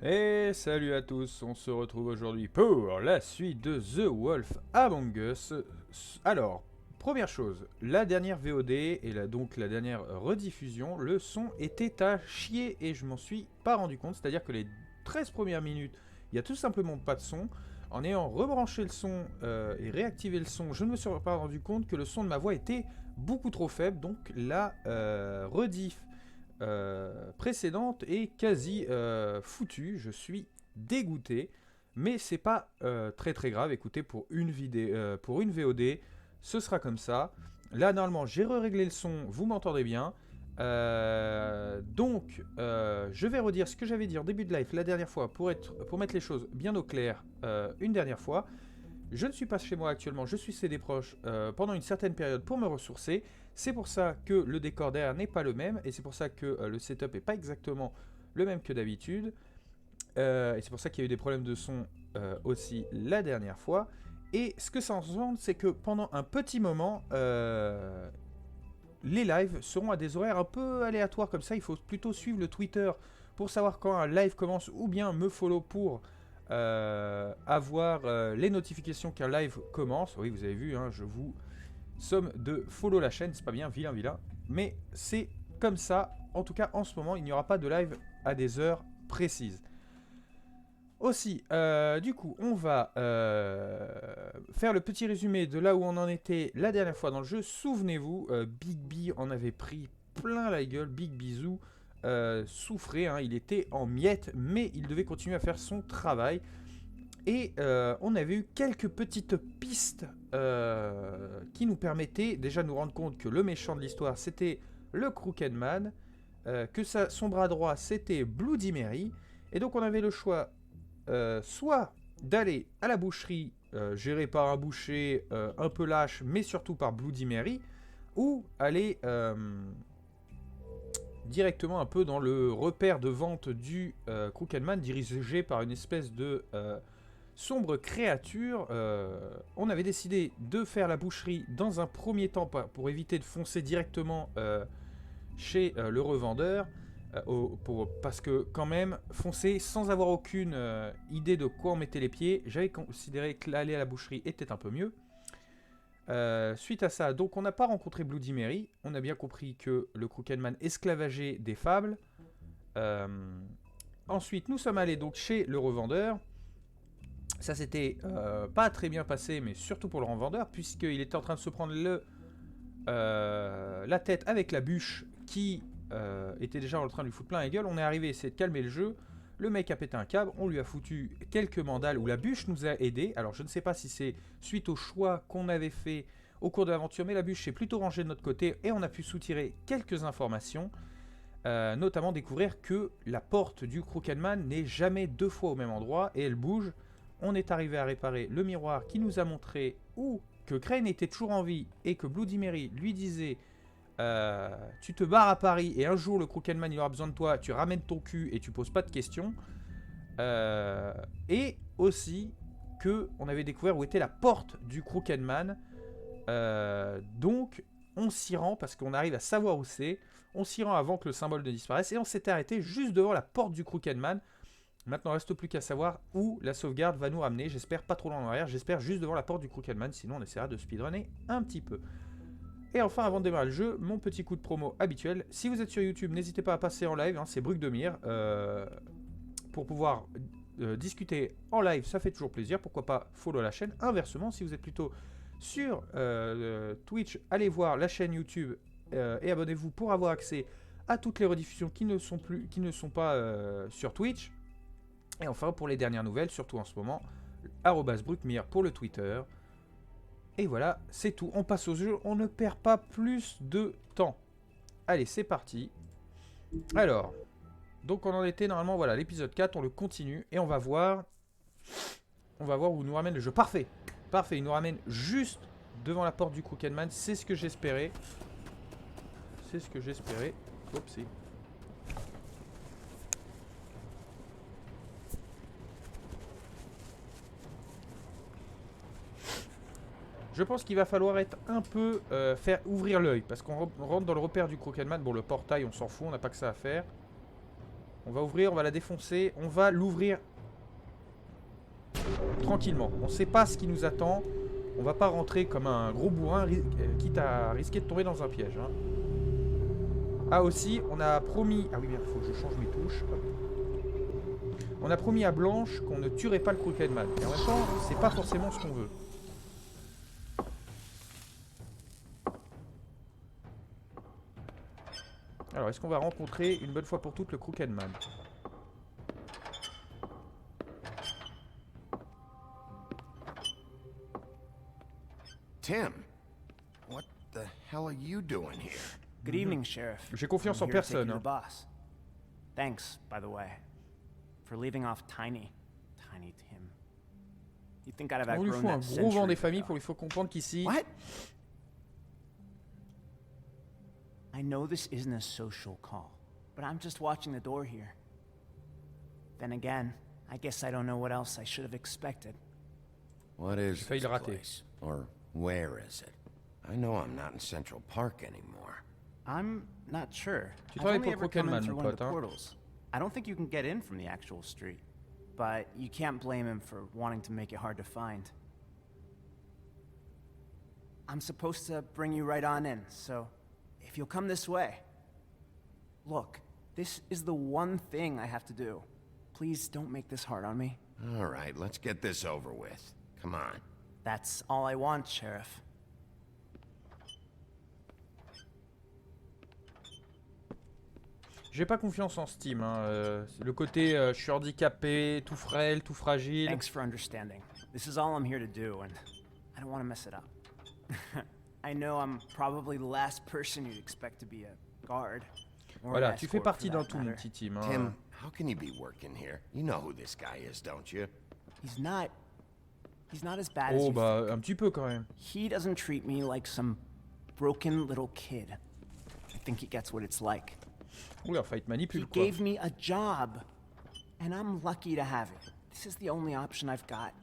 Et salut à tous, on se retrouve aujourd'hui pour la suite de The Wolf Among Us. Alors, première chose, la dernière VOD et donc la dernière rediffusion, le son était à chier et je m'en suis pas rendu compte. C'est-à-dire que les 13 premières minutes, il n'y a tout simplement pas de son. En ayant rebranché le son et réactivé le son, je ne me suis pas rendu compte que le son de ma voix était beaucoup trop faible. Donc la rediff précédente est quasi foutue. Je suis dégoûté, mais c'est pas très très grave. Écoutez, pour une VOD, ce sera comme ça. Là, normalement, j'ai réglé le son, vous m'entendez bien. Je vais redire ce que j'avais dit en début de live la dernière fois pour mettre les choses bien au clair une dernière fois. Je ne suis pas chez moi actuellement, je suis chez des proches pendant une certaine période pour me ressourcer. C'est pour ça que le décor derrière n'est pas le même et c'est pour ça que le setup n'est pas exactement le même que d'habitude. Et c'est pour ça qu'il y a eu des problèmes de son aussi la dernière fois. Et ce que ça engendre, c'est que pendant un petit moment, les lives seront à des horaires un peu aléatoires comme ça. Il faut plutôt suivre le Twitter pour savoir quand un live commence ou bien me follow pour avoir les notifications qu'un live commence. Oui, vous avez vu, hein, je vous somme de follow la chaîne, c'est pas bien, vilain, vilain. Mais c'est comme ça, en tout cas en ce moment, il n'y aura pas de live à des heures précises. Aussi, du coup, on va faire le petit résumé de là où on en était la dernière fois dans le jeu. Souvenez-vous, Big B en avait pris plein la gueule, Big Bisou souffrait, hein, il était en miettes, mais il devait continuer à faire son travail. Et on avait eu quelques petites pistes qui nous permettaient déjà de nous rendre compte que le méchant de l'histoire c'était le Crooked Man, que son bras droit c'était Bloody Mary, et donc on avait le choix soit d'aller à la boucherie gérée par un boucher un peu lâche mais surtout par Bloody Mary, ou aller directement un peu dans le repère de vente du Crooked Man dirigé par une espèce de sombre créature. On avait décidé de faire la boucherie dans un premier temps pour éviter de foncer directement chez le revendeur, parce que quand même foncer sans avoir aucune idée de quoi on mettait les pieds, j'avais considéré que l'aller à la boucherie était un peu mieux. Suite à ça, donc on n'a pas rencontré Bloody Mary, on a bien compris que le Crooked Man esclavageait des fables. Ensuite nous sommes allés donc chez le revendeur. Ça s'était pas très bien passé, mais surtout pour le revendeur, puisqu'il était en train de se prendre la tête avec la bûche qui était déjà en train de lui foutre plein la gueule. On est arrivé, essayer de calmer le jeu. Le mec a pété un câble, on lui a foutu quelques mandales où la bûche nous a aidés. Alors je ne sais pas si c'est suite au choix qu'on avait fait au cours de l'aventure, mais la bûche s'est plutôt rangée de notre côté et on a pu soutirer quelques informations. Notamment découvrir que la porte du Crooked Man n'est jamais deux fois au même endroit et elle bouge. On est arrivé à réparer le miroir qui nous a montré où que Crane était toujours en vie et que Bloody Mary lui disait tu te barres à Paris et un jour le Crooked Man il aura besoin de toi, tu ramènes ton cul et tu poses pas de questions. Et aussi que on avait découvert où était la porte du Crooked Man. Donc on s'y rend parce qu'on arrive à savoir où c'est. On s'y rend avant que le symbole ne disparaisse et on s'était arrêté juste devant la porte du Crooked Man. Maintenant, il ne reste plus qu'à savoir où la sauvegarde va nous ramener. J'espère pas trop loin en arrière, j'espère juste devant la porte du Crooked Man, sinon on essaiera de speedrunner un petit peu. Et enfin, avant de démarrer le jeu, mon petit coup de promo habituel. Si vous êtes sur YouTube, n'hésitez pas à passer en live, hein, c'est Bruc de Mire. Pour pouvoir discuter en live, ça fait toujours plaisir. Pourquoi pas follow la chaîne. Inversement, si vous êtes plutôt sur Twitch, allez voir la chaîne YouTube et abonnez-vous pour avoir accès à toutes les rediffusions qui ne sont pas sur Twitch. Et enfin, pour les dernières nouvelles, surtout en ce moment, @brucmire pour le Twitter. Et voilà, c'est tout. On passe au jeu, on ne perd pas plus de temps. Allez, c'est parti. Alors, donc on en était normalement, voilà, l'épisode 4, on le continue. Et on va voir où nous ramène le jeu. Parfait, parfait, il nous ramène juste devant la porte du Crooked Man. C'est ce que j'espérais. C'est ce que j'espérais. Oupsie. Je pense qu'il va falloir être un peu faire ouvrir l'œil parce qu'on rentre dans le repère du Crooked Man. Bon, le portail, on s'en fout, on n'a pas que ça à faire. On va ouvrir, on va la défoncer. On va l'ouvrir tranquillement. On sait pas ce qui nous attend. On va pas rentrer comme un gros bourrin, quitte à risquer de tomber dans un piège. Hein. Ah aussi, on a promis... Ah oui, il faut que je change mes touches. Hop. On a promis à Blanche qu'on ne tuerait pas le Crooked Man. Et en même temps, c'est pas forcément ce qu'on veut. Alors, est-ce qu'on va rencontrer une bonne fois pour toutes le Crooked Man? Tim, what the hell are you doing here? Good evening, Sheriff. J'ai confiance en I'm here to take personne. you to Hein. the boss. Thanks, by the way, for leaving off Tiny Tim. You'd think I'd have On lui outgrown fout un that gros vent centuries des familles ago. pour lui faire comprendre qu'ici... What? I know this isn't a social call, but I'm just watching the door here. Then again, I guess I don't know what else I should have expected. What is failli this le rater. place? Or where is it? I know I'm not in Central Park anymore. I'm not sure. Tu I've travailles only pour ever come in Crooked Man, through mon one of the pote, hein. portals. I don't think you can get in from the actual street, but you can't blame him for wanting to make it hard to find. I'm supposed to bring you right on in, so if you'll come this way. Look, this is the one thing I have to do. Please don't make this hard on me. All right, let's get this over with. Come on. That's all I want, Sheriff. J'ai pas confiance en Steam. Hein. Le côté je suis handicapé, tout frêle, tout fragile. Thanks for understanding. This is all I'm here to do, and I don't want to mess it up. I know I'm probably the last person you'd expect to be a guard. or Voilà, an tu fais escort partie for d'un that tout, mon matter. petit Tim. Hein. Tim, how can you be working here? You know who this guy is, don't you? He's not as bad as Oh you bah un petit peu quand même. He doesn't treat me like some broken little kid. I think he gets what it's like. Oula, enfin il te He manipule quoi. gave me a job, and I'm lucky to have it. This is the only option I've got.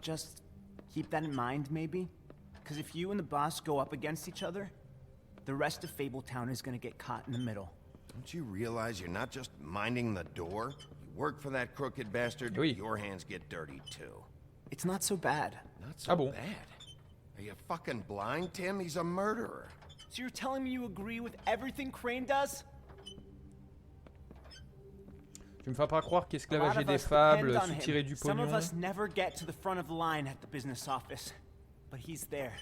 Just keep that in mind, maybe? Because if you and the boss go up against each other, the rest of Fabletown is gonna get caught in the middle. Don't you realize you're not just minding the door? You work for that crooked bastard, Oui. your hands get dirty too. It's not so bad. Not so Ah bon? bad. Are you fucking blind, Tim? He's a murderer. So you're telling me you agree with everything Crane does? Tu me feras pas croire A lot qu'esclavager of des us fables, depend on soutirer him. du Some of pognon. us never get to the front of the line at the business office, but he's there.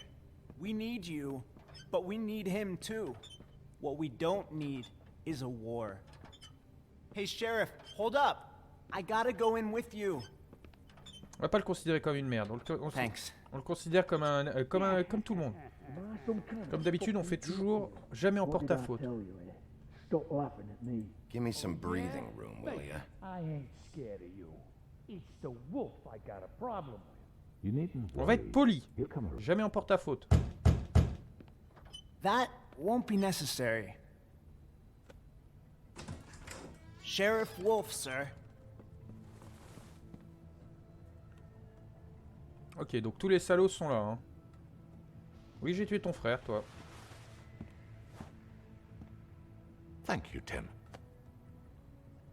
We need you, but we need him too. What we don't need is a war. Hey, Sheriff, hold up. I gotta go in with you. On va pas le considérer comme une merde. Thanks. On le considère comme comme tout le monde. Comme d'habitude, on fait toujours jamais en porte-à-faute. Stop laughing at me. Give me some breathing room, will ya? I ain't scared of you. It's the wolf I got a problem with. You needn't. On va être poli. He'll come around. Jamais en porte-à-faute. That won't be necessary. Sheriff Wolf, sir. Ok, donc tous les salauds sont là. Hein. Oui, j'ai tué ton frère, toi. Thank you, Tim.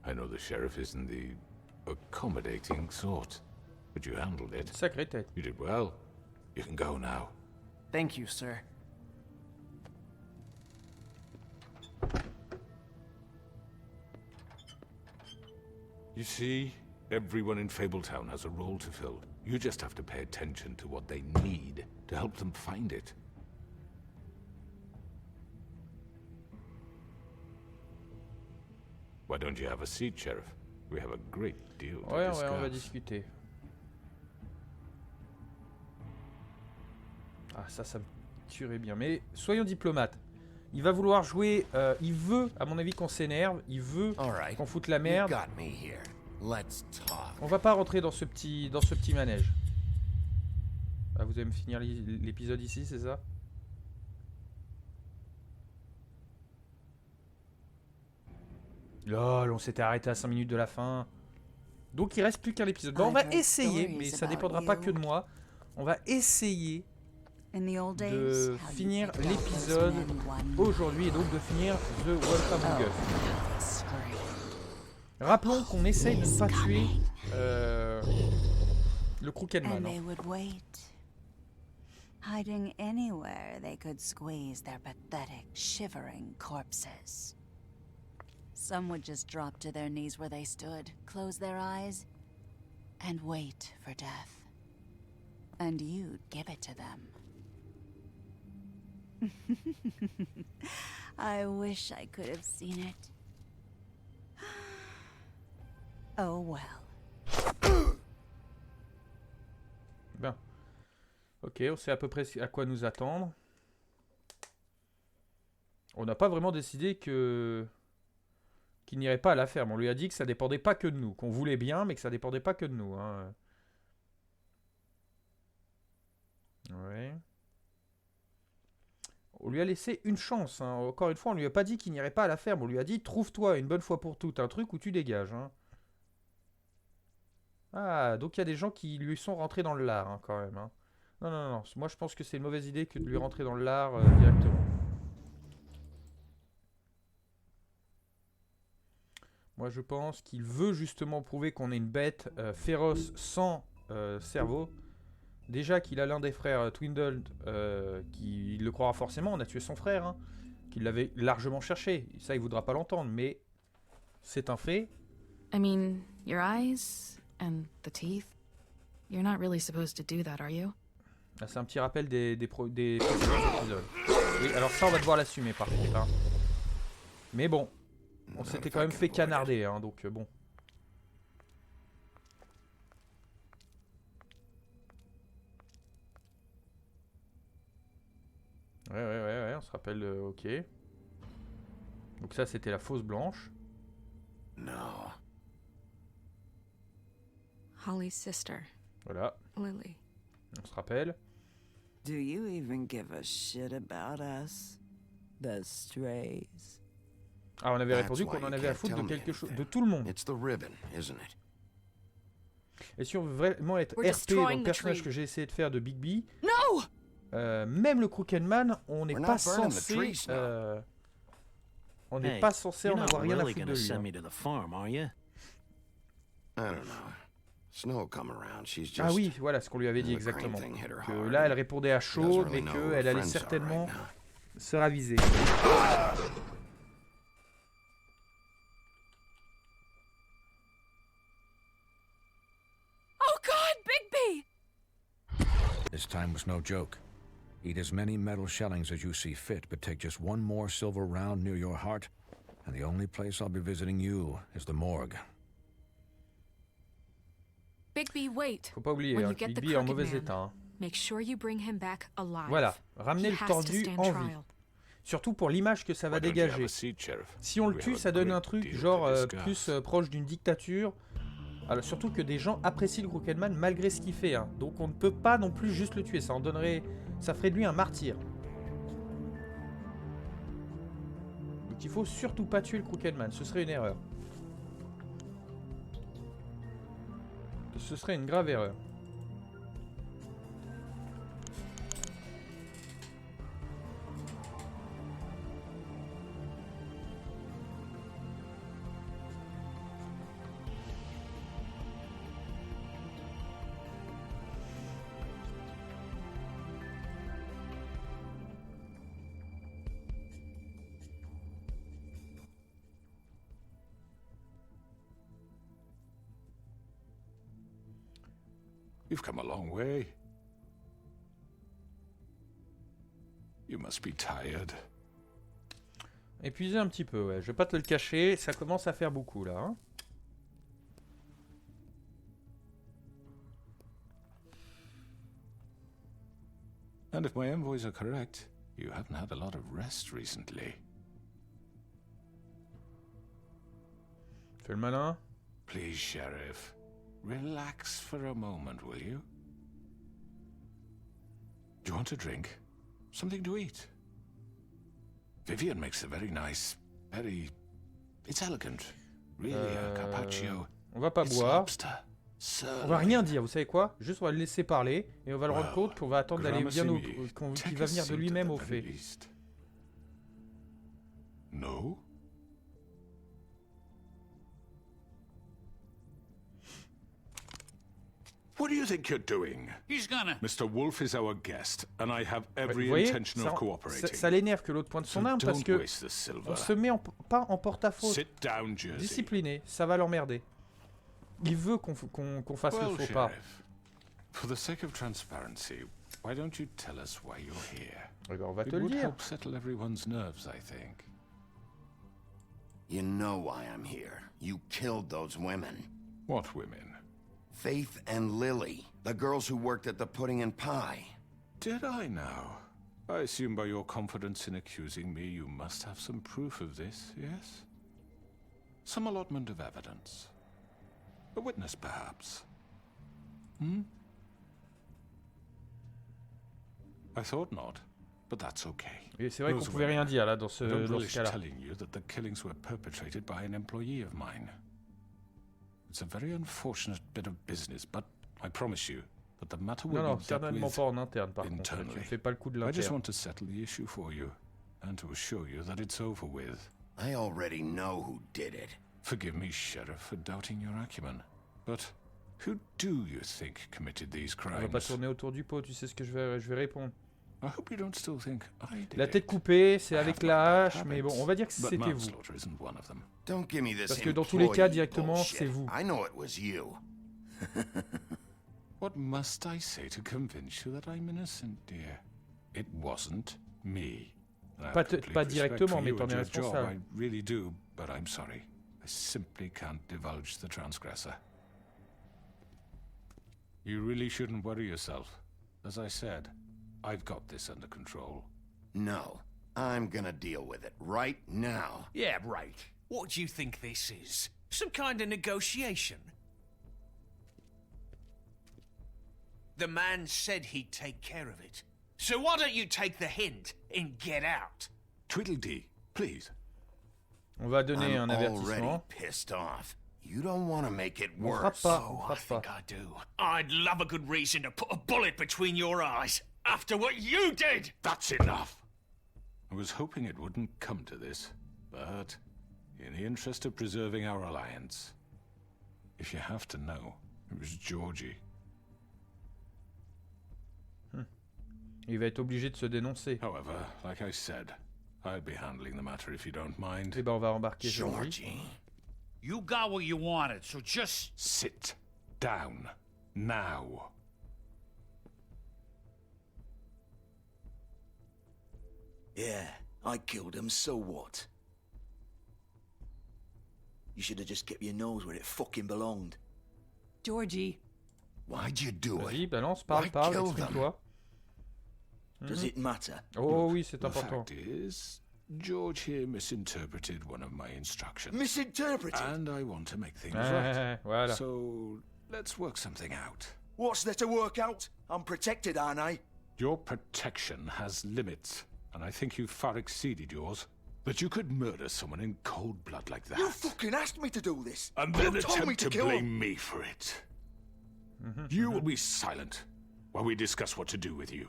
I know the sheriff isn't the accommodating sort, but you handled it. Sacrée tête. You did well. You can go now. Thank you, sir. You see, everyone in Fabletown has a role to fill. You just have to pay attention to what they need to help them find it. Why don't you have a seat, Sheriff? We have a great deal to Ouais, discuss. on va discuter. Ah, ça me tuerait bien. Mais soyons diplomates. Il va vouloir jouer... il veut, à mon avis, qu'on s'énerve. Il veut All right. qu'on foute la You merde. got me here. Let's talk. On va pas rentrer dans ce petit manège. Ah, vous allez me finir l'épisode ici, c'est ça? Lol, on s'était arrêté à 5 minutes de la fin. Donc il reste plus qu'un épisode. Bon, on va essayer, mais ça dépendra pas que de moi. On va essayer de finir l'épisode aujourd'hui et donc de finir The Welcome Google. Rappelons qu'on essaye de ne pas tuer le Crooked And Man. they would wait, hiding anywhere they could squeeze their pathetic, shivering corpses. Some would just drop to their knees where they stood, close their eyes, and wait for death. And you'd give it to them. I wish I could have seen it. Oh well. Bien. Ok, on sait à peu près à quoi nous attendre. On n'a pas vraiment décidé qu'il n'irait pas à la ferme. On lui a dit que ça dépendait pas que de nous. Qu'on voulait bien, mais que ça dépendait pas que de nous. Hein. Ouais. On lui a laissé une chance. Hein. Encore une fois, on lui a pas dit qu'il n'irait pas à la ferme. On lui a dit, trouve-toi une bonne fois pour toutes un truc où tu dégages. Hein. Ah, donc il y a des gens qui lui sont rentrés dans le lard, hein, quand même. Hein. Non, non, non. Moi, je pense que c'est une mauvaise idée que de lui rentrer dans le lard directement. Moi, je pense qu'il veut justement prouver qu'on est une bête féroce sans cerveau. Déjà qu'il a l'un des frères Twindled qui le croira forcément. On a tué son frère, hein, qu'il l'avait largement cherché. Ça, il voudra pas l'entendre, mais c'est un fait. I mean, your eyes and the teeth. You're not really supposed to do that, are you? Ah, c'est un petit rappel des précédents épisodes. Oui, alors ça, on va devoir l'assumer par contre. Hein. Mais bon, on s'était quand même fait canarder, hein, donc bon. Ouais, on se rappelle, ok. Donc ça, c'était la fausse blanche. No. Holly's sister, Voilà, Lily. on se rappelle. Do you even give a shit about us? The strays. Ah, on avait That's répondu why qu'on en you avait à can't foutre de tell me quelque chose, de anything. tout le monde. It's the ribbon, isn't it? Et si on veut vraiment être We're RP dans le destroying the personnage tree. que j'ai essayé de faire de Bigby, No! même le Crooked Man, on n'est We're pas not burning the censé, trees now. on n'est Hey, pas censé you're en not avoir rien à really foutre gonna de lui. send Hein. me to the farm, are you? I don't know. Snow come around. She's just. Ah oui, voilà ce qu'on lui avait dit the crane exactement. thing hit her Que hard là, elle and répondait à she chaud, doesn't mais really know who her qu'elle allait friends are certainement right now. se raviser. Oh God, Bigby! This time was no joke. Eat as many metal shellings as you see fit, but take just one more silver round near your heart, and the only place I'll be visiting you is the morgue. Bigby, wait. Faut pas oublier, When hein, you get the Bigby est en crooked mauvais man, état. Hein. make sure you bring him back alive. Voilà, ramener He le has to tordu stand en vie. trial. Surtout pour l'image que ça va Why don't you have dégager. a seat, Sheriff? Si on le We tue, have a ça donne great un truc deal to genre discuss. plus proche d'une dictature. Alors surtout que des gens apprécient le Crooked Man malgré ce qu'il fait. Hein. Donc on ne peut pas non plus juste le tuer. Ça en donnerait, ça ferait de lui un martyr. Donc il faut surtout pas tuer le Crooked Man. Ce serait une erreur. Ce serait une grave erreur. You've come a long way. You must be tired. Épuisé un petit peu, ouais. Je vais pas te le cacher. Ça commence à faire beaucoup là. Hein. And if my envoys are correct, you haven't had a lot of rest recently. Fais le malin. Please, Sheriff, relax for a moment, will you? Do you want a drink? Something to eat? Vivian makes a very nice, it's elegant. Really, a carpaccio. On va pas It's boire. lobster. On va rien dire, vous savez quoi? Juste on va le laisser parler et on va le rendre Well, compte qu'on va attendre d'aller bien au, Gramercy, qu'il take va a venir de seat lui-même at au the very fait. least. No? do you think you're doing? He's gonna... Mr. Wolf is our guest, and I have Vous every voyez, intention of cooperating. ça l'énerve que l'autre pointe son arme parce don't que waste the silver. on se met pas en porte-à-faux. Sit down, Jersey. Discipliné, ça va l'emmerder. Il veut qu'on fasse le faux pas. Sheriff, for the sake of transparency, why don't you tell us why you're here? Eh ben, on va It te le would dire. help settle everyone's nerves, I think. You know why I'm here. You killed those women. What women? Faith and Lily, the girls who worked at the Pudding and Pie. Did I now? I assume by your confidence in accusing me, you must have some proof of this, yes? Some allotment of evidence. A witness, perhaps? I thought not, but that's okay. Et c'est vrai qu'on pouvait rien dire là dans ce cas-là. Telling you that the killings were perpetrated by an employee of mine. It's a very unfortunate bit of business, but I promise you that the matter will Non, be dealt certainement with pas en interne par contre. internally. Tu ne fais pas le coup de I just l'interne. want to settle the issue for you, and to assure you that it's over with. I already know who did it. Forgive me, Sheriff, for doubting your acumen, but who do you think committed these On va pas crimes? tourner autour du pot, tu sais ce que je vais répondre. I hope you don't still think I did La tête it. coupée, c'est I avec have my la bad hache, mais bon, habits, on va dire que but c'était vous. manslaughter isn't one of them. Don't give me this Parce que dans tous les cas, employee directement, bullshit. c'est vous. I know it was you. What must I say to convince you that I'm innocent, dear? It wasn't me. I have Pas complete pas respect directement, for mais you t'en and es your job, responsable. I really do, but I'm sorry. I simply can't divulge the transgressor. You really shouldn't worry yourself. As I said, I've got this under control. No, I'm gonna deal with it right now. Yeah, right. What do you think this is? Some kind of negotiation? The man said he'd take care of it. So why don't you take the hint and get out? Tweedledee, please. On va donner I'm un already avertissement. pissed off. You don't want to make it On worse. frappe pas, Oh, on I frappe think pas. I do. I'd love a good reason to put a bullet between your eyes after what you did! That's enough! I was hoping it wouldn't come to this, but in the interest of preserving our alliance, if you have to know, it was Georgie. Il va être obligé de se dénoncer. However, like I said, I'll be handling the matter if you don't mind. Eh ben, on va embarquer Georgie. Georgie. You got what you wanted, so just... Sit down. Now. Yeah, I killed him, so what? You should have just kept your nose where it fucking belonged. Georgie. Why'd you do Vas-y, it? balance, Why parle, kill them? exprime-toi. Does it matter? Oh oui, c'est The important. fact is, George here misinterpreted one of my instructions. Misinterpreted? And I want to make things right. Voilà. So, let's work something out. What's there to work out? I'm protected, aren't I? Your protection has limits, and I think you've far exceeded yours. That you could murder someone in cold blood like that. You fucking asked me to do this. And You then told me attempt to to kill blame him. me for it. You will be silent while we discuss what to do with you.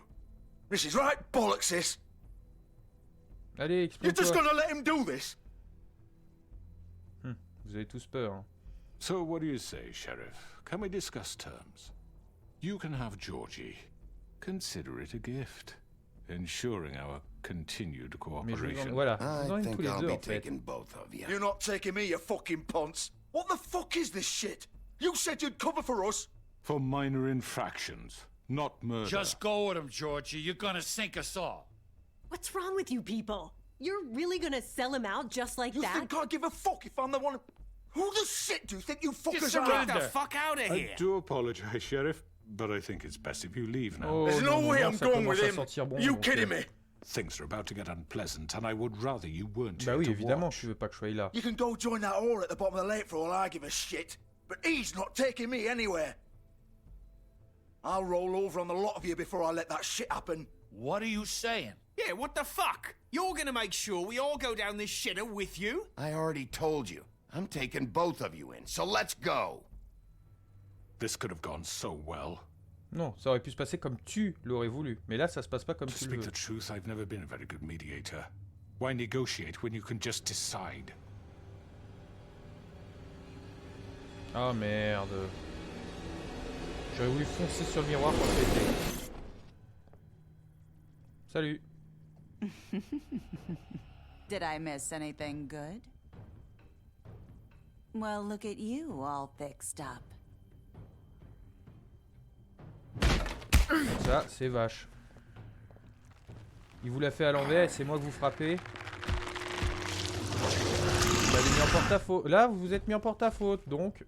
This is right bollocks, this. Allez, You're just exprime-toi. gonna let him do this? Vous avez tous peur. Hein. So what do you say, Sheriff? Can we discuss terms? You can have Georgie. Consider it a gift, ensuring our continued Mais je vous en... cooperation. Voilà, je vous en I donne tous think les I'll deux be en fait. taking both of you. You're not taking me, you fucking ponce. What the fuck is this shit? You said you'd cover for us. For minor infractions, not murder. Just go with him, Georgie. You're gonna sink us all. What's wrong with you people? You're really gonna sell him out just like You that? think I give a fuck if I'm the one? Who the shit do you think you fuckers Just are? get the fuck out of I here! do apologize, Sheriff, but I think it's best if you leave now. Oh, There's no non, way non, I'm ça going commence with à him. sentir bon. You donc, kidding me? Things are about to get unpleasant, and I would rather you weren't Bah here oui, to évidemment, watch. tu veux pas que je sois là. You can go join that whore at the bottom of the lake for all I give a shit. But he's not taking me anywhere. I'll roll over on the lot of you before I let that shit happen. What are you saying? Yeah, what the fuck? You're gonna make sure we all go down this shitter with you? I already told you. I'm taking both of you in, so let's go. This could have gone so well. Non, ça aurait pu se passer comme tu l'aurais voulu. Mais là, ça se passe pas comme To tu le speak veux. the truth, I've never been a very good mediator. Why negotiate when you can just decide? Ah merde. J'aurais voulu foncer sur le miroir pour le péter. Salut. Did I miss anything good? Well, look at you, all fixed up. Ça, c'est vache. Il vous l'a fait à l'envers et c'est moi que vous frappez. Vous l'avez mis en porte-à-faux. Là, vous vous êtes mis en porte-à-faute, donc...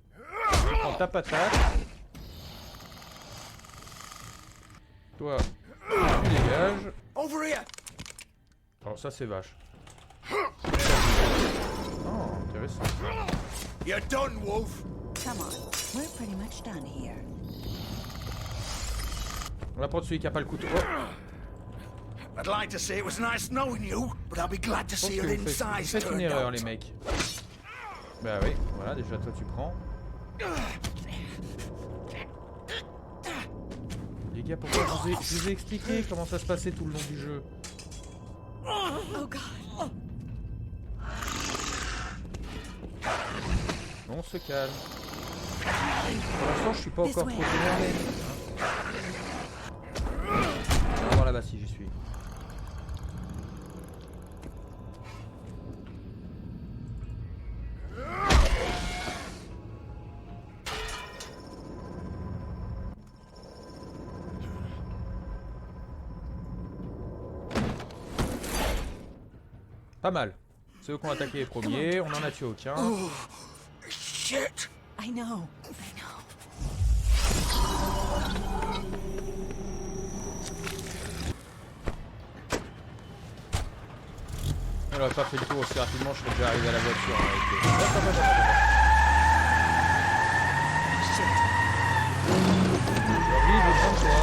Tu prends ta patate. Toi, tu dégages. Over here. Oh, ça c'est vache. Oh, intéressant. You're done, Wolf. Come on, we're pretty much done here. On va prendre celui qui a pas le couteau. Oh. I'd like to say it was nice knowing you, but I'll be glad to see your Vous insides faites une turned erreur, out. les mecs. Bah oui, voilà, déjà toi tu prends. Les gars, pourquoi je vous ai expliqué comment ça se passait tout le long du jeu. Oh God. On se calme. Pour l'instant, je suis pas encore trop énervé. On va voir là-bas si j'y suis. Pas mal. C'est eux qui ont attaqué les premiers, on en a tué aucun. Oh, shit. I know. On aurait pas fait le tour aussi rapidement, je serais déjà arrivé à la voiture en réalité. J'ai envie de prendre toi.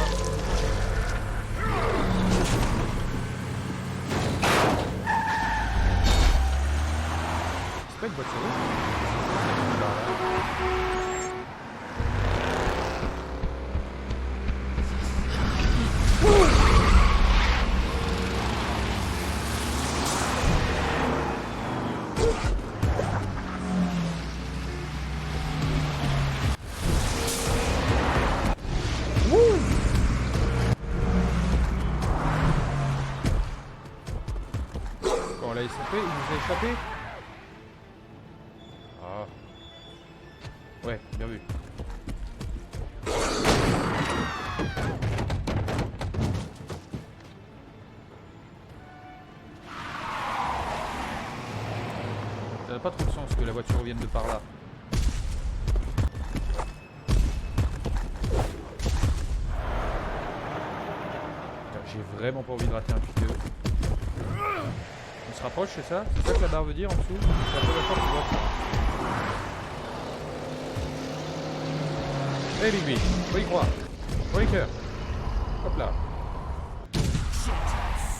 C'est pas une voiture. Quand on l'a échappé, il nous a échappé. Ah. Ouais, bien vu. Ça n'a pas trop de sens que la voiture revienne de par là. J'ai vraiment pas envie de rater un piqueux. On se rapproche, c'est ça? C'est ça que la barre veut dire en dessous? C'est la première fois que tu vois ça. Hey Big, faut y croire. Faut les cœurs. Hop là.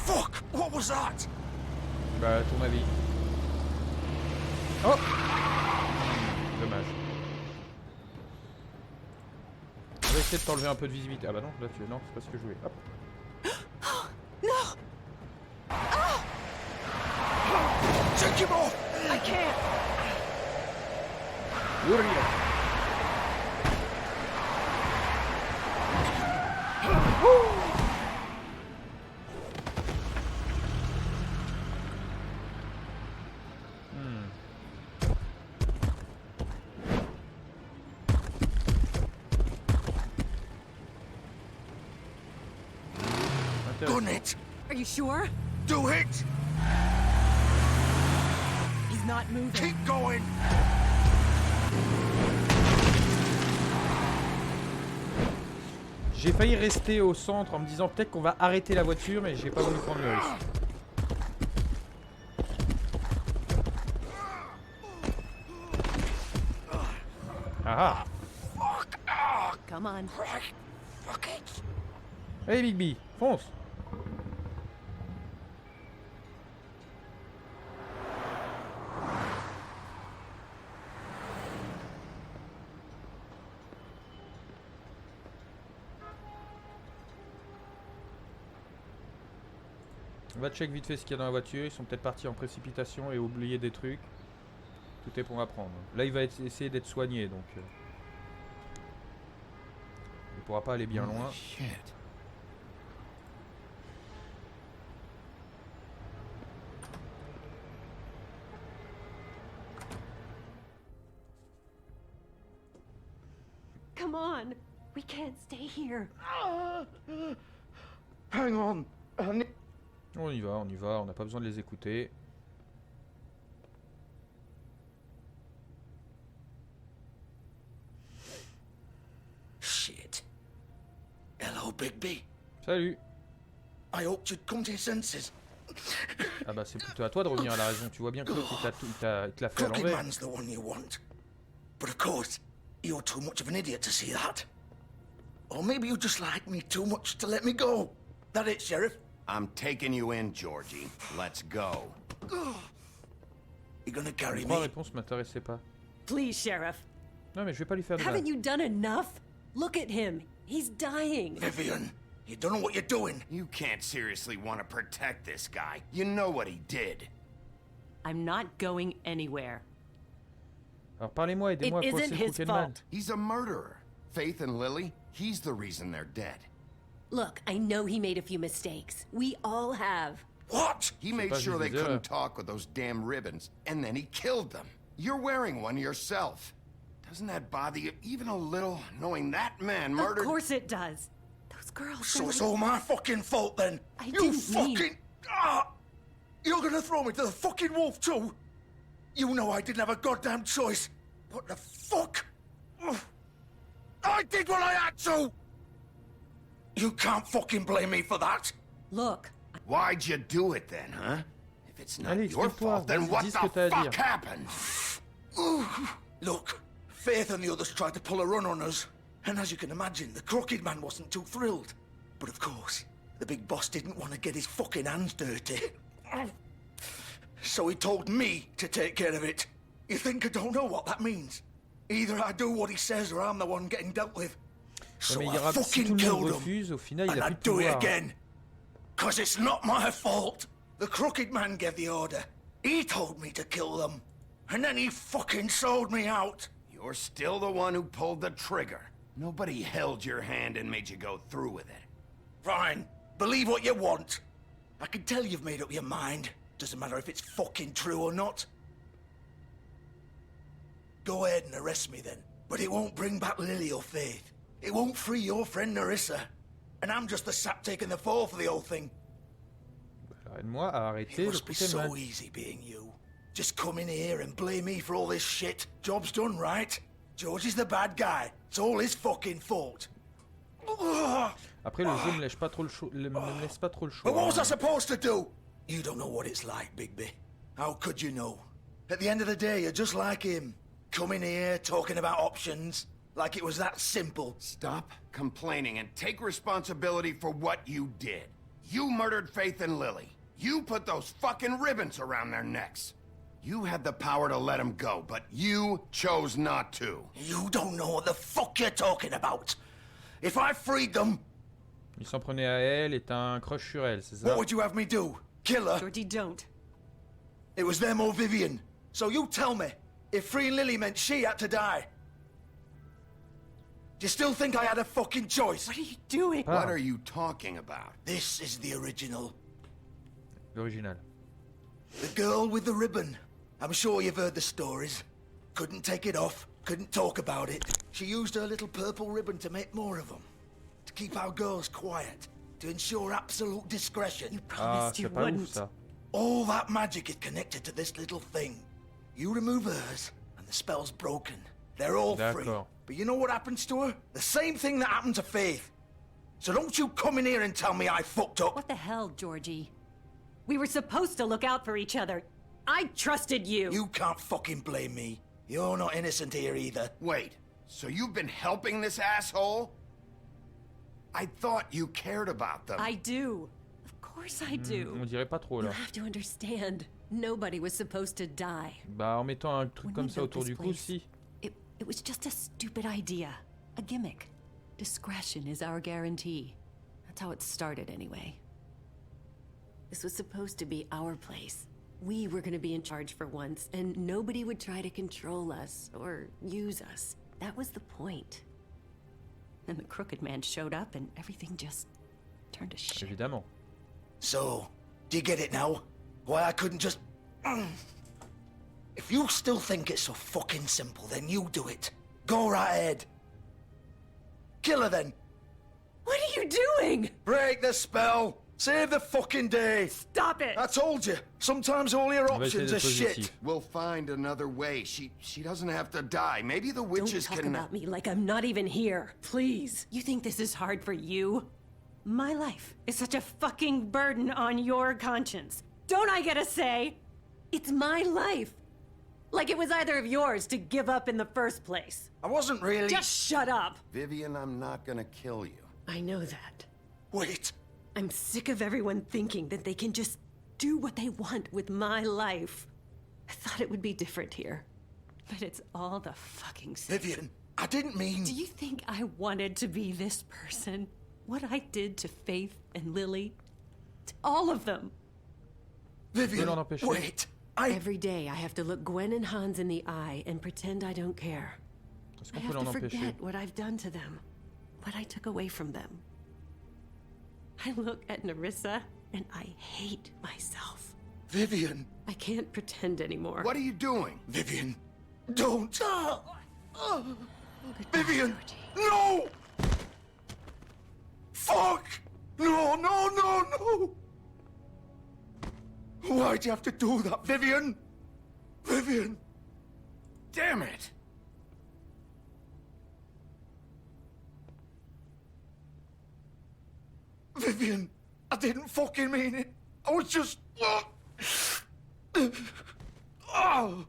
Fuck! What was that? Bah, à ton avis. Oh! Dommage. On va essayer de t'enlever un peu de visibilité. Ah bah non, là tu es. Non, c'est pas ce que je voulais. Hop. No! Take him off! I can't! Uriel. Gun it! Are you sure? Do it! He's not moving. Keep going! J'ai failli rester au centre en me disant peut-être qu'on va arrêter la voiture, mais j'ai pas voulu prendre le risque. Ah ah! Come on. Fuck it! Allez Big B, fonce! On va check vite fait ce qu'il y a dans la voiture. Ils sont peut-être partis en précipitation et oublier des trucs. Tout est pour apprendre. Là, il va essayer d'être soigné, donc... Il pourra pas aller bien loin. Shit. Come on. We can't stay here. Hang on. On y va, on n'a pas besoin de les écouter. Shit. Hello, Bigby. Salut. I hoped you'd come to your senses. Ah bah c'est plutôt à toi de revenir à la raison, tu vois bien que l'autre il te l'a fait à Crooked l'envers. Man's the one you want. But of course, you're too much of an idiot to see that. Or maybe you just like me too much to let me go. That it, Sheriff? I'm taking you in, Georgie. Let's go. You gonna carry Les trois me? réponses m'intéressaient pas. Please, Sheriff. Non mais je vais pas lui faire de Haven't mal. you done enough? Look at him. He's dying. Vivian, you don't know what you're doing. You can't seriously want to protect this guy. You know what he did. I'm not going anywhere. Alors parlez-moi, aidez-moi à It coincer isn't le his Crooked Man. fault. He's a murderer. Faith and Lily, he's the reason they're dead. Look, I know he made a few mistakes. We all have. What? He made sure they couldn't talk with those damn ribbons, and then he killed them. You're wearing one yourself. Doesn't that bother you even a little, knowing that man murdered... Of course it does. Those girls. So it's all my fucking fault then? I You didn't fucking... mean- You're gonna throw me to the fucking wolf too? You know I didn't have a goddamn choice. What the fuck? Ugh. I did what I had to! You can't fucking blame me for that. Look. Why'd you do it then, huh? If it's not Allez, your explique-toi, fault, then vas-y, what dis ce que t'as the à fuck dire. happened? Look, Faith and the others tried to pull a run on us. And as you can imagine, the Crooked Man wasn't too thrilled. But of course, the big boss didn't want to get his fucking hands dirty. So he told me to take care of it. You think I don't know what that means? Either I do what he says or I'm the one getting dealt with. So mais I si tout fucking le monde killed him. refuse, au final il And a I'd plus de do it pouvoir. again. Cause it's not my fault. The Crooked Man gave the order. He told me to kill them. And then he fucking sold me out. You're still the one who pulled the trigger. Nobody held your hand and made you go through with it. Fine. Believe what you want. I can tell you've made up your mind. Doesn't matter if it's fucking true or not. Go ahead and arrest me then. But it won't bring back Lily or Faith. It won't free your friend Narissa. And I'm just the sap taking the fall for the whole thing. Alors aide-moi à arrêter It le must be Crooked so Man. easy being you. Just come in here and blame me for all this shit. Job's done, right? George is the bad guy. It's all his fucking fault. Après le jeu me laisse pas trop le choix. But what was I supposed to do? You don't know what it's like, Bigby. How could you know? At the end of the day, you're just like him. Coming here, talking about options. Like it was that simple. Stop complaining and take responsibility for what you did. You murdered Faith and Lily. You put those fucking ribbons around their necks. You had the power to let them go, but you chose not to. You don't know what the fuck you're talking about. If I freed them, Il s'en prenait à elle et t'as un crush sur elle, c'est ça? what would you have me do? Kill her? Georgie, don't. It was them or Vivian. So you tell me, if freeing Lily meant she had to die, do you still think I had a fucking choice? What are you doing? What are you talking about? This is the original. L'original. The girl with the ribbon. I'm sure you've heard the stories. Couldn't take it off, couldn't talk about it. She used her little purple ribbon to make more of them. To keep our girls quiet. To ensure absolute discretion. Ah, c'est pas ouf ça. All that magic is connected to this little thing. You remove hers, and the spell's broken. They're all free. D'accord. But you know what happens to her? The same thing that happened to Faith. So don't you come in here and tell me I fucked up. What the hell, Georgie? We were supposed to look out for each other. I trusted you. You can't fucking blame me. You're not innocent here either. Wait, so you've been helping this asshole? I thought you cared about them. I do. Of course I do. On dirait pas trop You là. have to understand. Nobody was supposed to die. Bah en mettant un truc When comme we ça built autour this du cou, place, si. It was just a stupid idea. A gimmick. Discretion is our guarantee. That's how it started anyway. This was supposed to be our place. We were going to be in charge for once, and nobody would try to control us or use us. That was the point. Then the crooked man showed up and everything just turned to shit. Évidemment. So, do you get it now? Why I couldn't just... If you still think it's so fucking simple, then you do it. Go right ahead. Kill her then. What are you doing? Break the spell. Save the fucking day. Stop it. I told you. Sometimes all your On va essayer options d'être are shit. positif. We'll find another way. She doesn't have to die. Maybe the witches Don't talk can... about me like I'm not even here, please. You think this is hard for you? My life is such a fucking burden on your conscience. Don't I get a say? It's my life. Like it was either of yours to give up in the first place. I wasn't really... Just shut up. Vivian, I'm not gonna kill you. I know that. Wait. I'm sick of everyone thinking that they can just do what they want with my life. I thought it would be different here. But it's all the fucking same. Vivian, I didn't mean... Do you think I wanted to be this person? What I did to Faith and Lily? To all of them. Vivian, wait. Every day I have to look Gwen and Hans in the eye and pretend I don't care. I have to forget what I've done to them. What I took away from them. I look at Nerissa and I hate myself. Vivian. I can't pretend anymore. What are you doing? Vivian, don't. Vivian, no! Fuck! No, no, no, no! Why'd you have to do that, Vivian? Vivian! Damn it! Vivian, I didn't fucking mean it. I was just... Bon,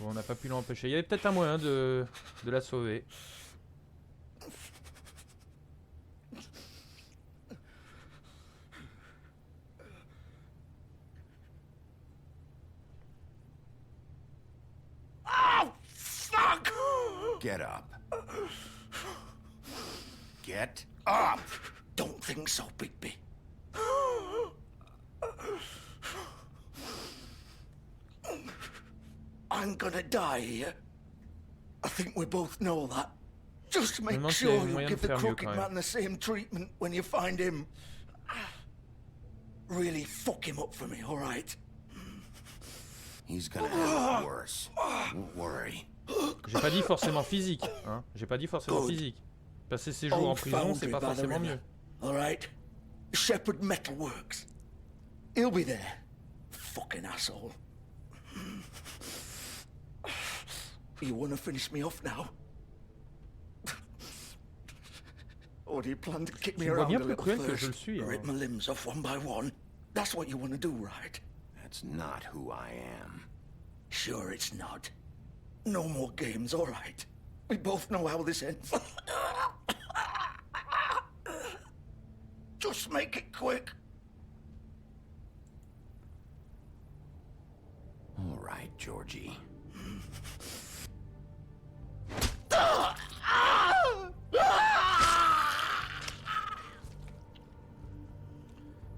on n'a pas pu l'empêcher. Il y avait peut-être un moyen de la sauver. Oh, fuck! Get up. Get up! Don't think so, Bigby. I'm gonna die here. I think we both know that. Just make sure you give the crooked man the same treatment when you find him. Really fuck him up for me, alright? He's gonna have it worse. Don't worry. J'ai pas dit forcément physique, hein. J'ai pas dit forcément physique. Passer ses jours en prison, c'est pas forcément mieux. Alright? Shepherd Metalworks. He'll be there. Fucking asshole. You wanna finish me off now? Or do you plan to kick me around a little first? Rip my limbs off one by one? That's what you wanna do, right? That's not who I am. Sure it's not. No more games, alright? We both know how this ends. Just make it quick. All right, Georgie.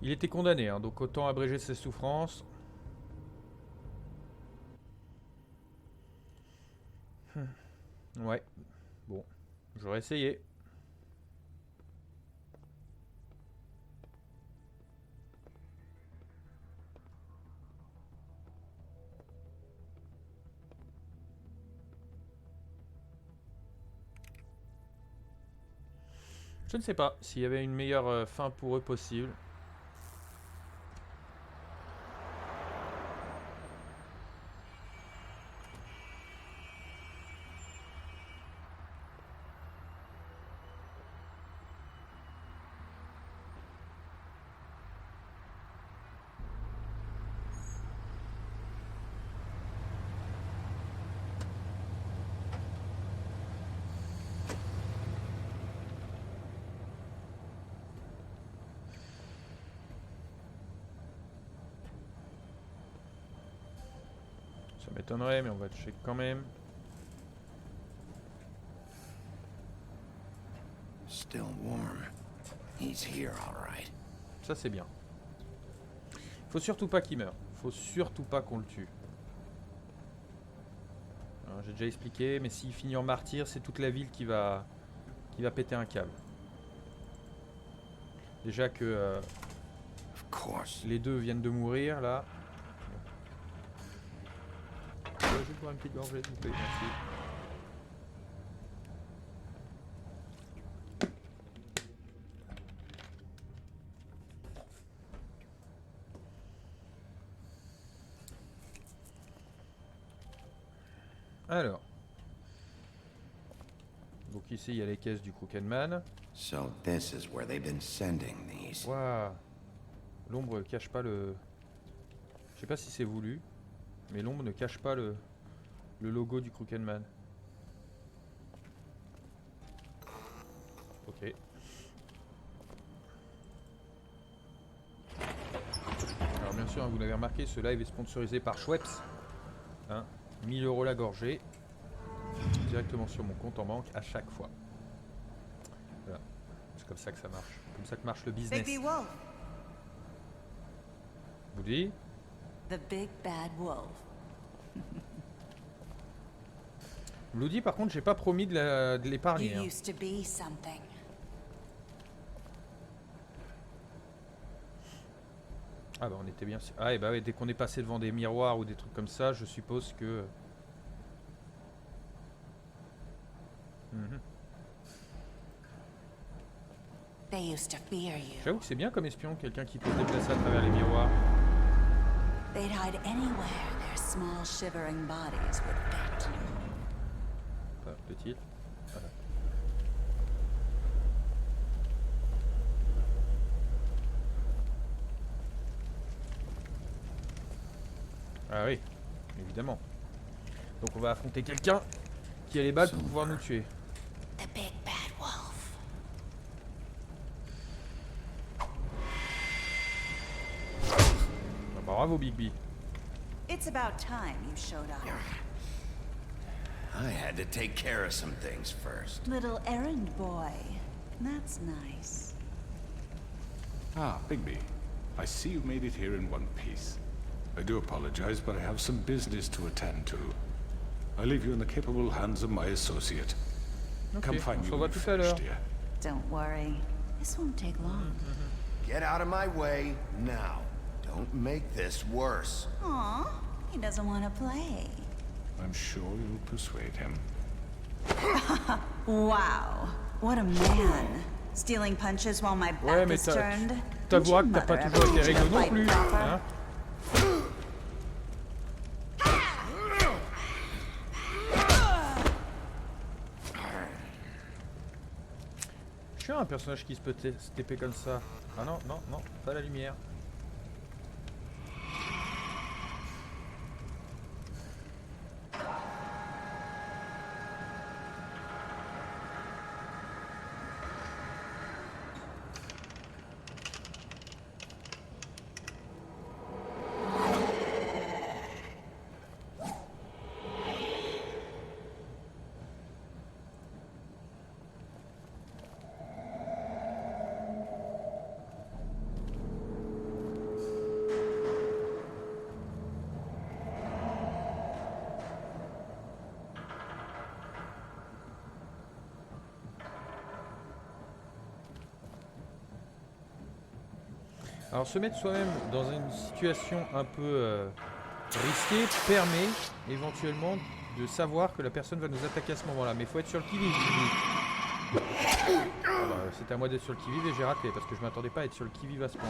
Il était condamné, hein, donc autant abréger ses souffrances. Ouais, bon, j'aurais essayé. Je ne sais pas s'il y avait une meilleure fin pour eux possible. Ça m'étonnerait, mais on va checker quand même. Still warm. He's here, all right. Ça c'est bien. Faut surtout pas qu'il meure. Faut surtout pas qu'on le tue. J'ai déjà expliqué, mais s'il finit en martyr, c'est toute la ville qui va qui va péter un câble. Déjà que les deux viennent de mourir là. Je vais boire une petite gorgée s'il vous plaît, merci. Alors. Donc ici il y a les caisses du Crooked-Man. So this is where they've been sending these. Waouh. L'ombre cache pas le... Je sais pas si c'est voulu, mais l'ombre ne cache pas le logo du Crooked-Man. Ok. Alors bien sûr, hein, vous l'avez remarqué, ce live est sponsorisé par Schweppes. Hein, 1000 € la gorgée. Directement sur mon compte en banque à chaque fois. Voilà. C'est comme ça que ça marche. Comme ça que marche le business. Big Wolf. Vous dites? The big bad wolf. Bloody, par contre, j'ai pas promis de l'épargner. You Hein. used to be something. Ah bah on était bien sûr. Ah et bah ouais, dès qu'on est passé devant des miroirs ou des trucs comme ça, je suppose que... They used to fear you. J'avoue que c'est bien comme espion, quelqu'un qui peut se déplacer à travers les miroirs. They'd hide anywhere their small shivering bodies would fit. Enfin, petit. Voilà. Ah oui, évidemment. Donc on va affronter quelqu'un qui a les balles pour pouvoir nous tuer. The big bad wolf. Ah, bravo Big B. It's about time you showed up. I had to take care of some things first. Little errand boy. That's nice. Ah, Bigby. I see you made it here in one piece. I do apologize, but I have some business to attend to. I leave you in the capable hands of my associate. Come find me when you're finished, dear. Don't worry. This won't take long. Get out of my way now. Don't make this worse. Aw, he doesn't want to play. I'm sure you'll persuade him. Wow, what a man. Stealing punches while my back is turned. T'avoueras que t'as pas toujours été réglo non plus, hein. Je suis un personnage qui se peut se TP comme ça. Ah non, non, non, pas la lumière. Alors se mettre soi-même dans une situation un peu risquée permet éventuellement de savoir que la personne va nous attaquer à ce moment-là. Mais il faut être sur le qui-vive. Voilà, c'était à moi d'être sur le qui-vive et j'ai raté parce que je m'attendais pas à être sur le qui-vive à ce point.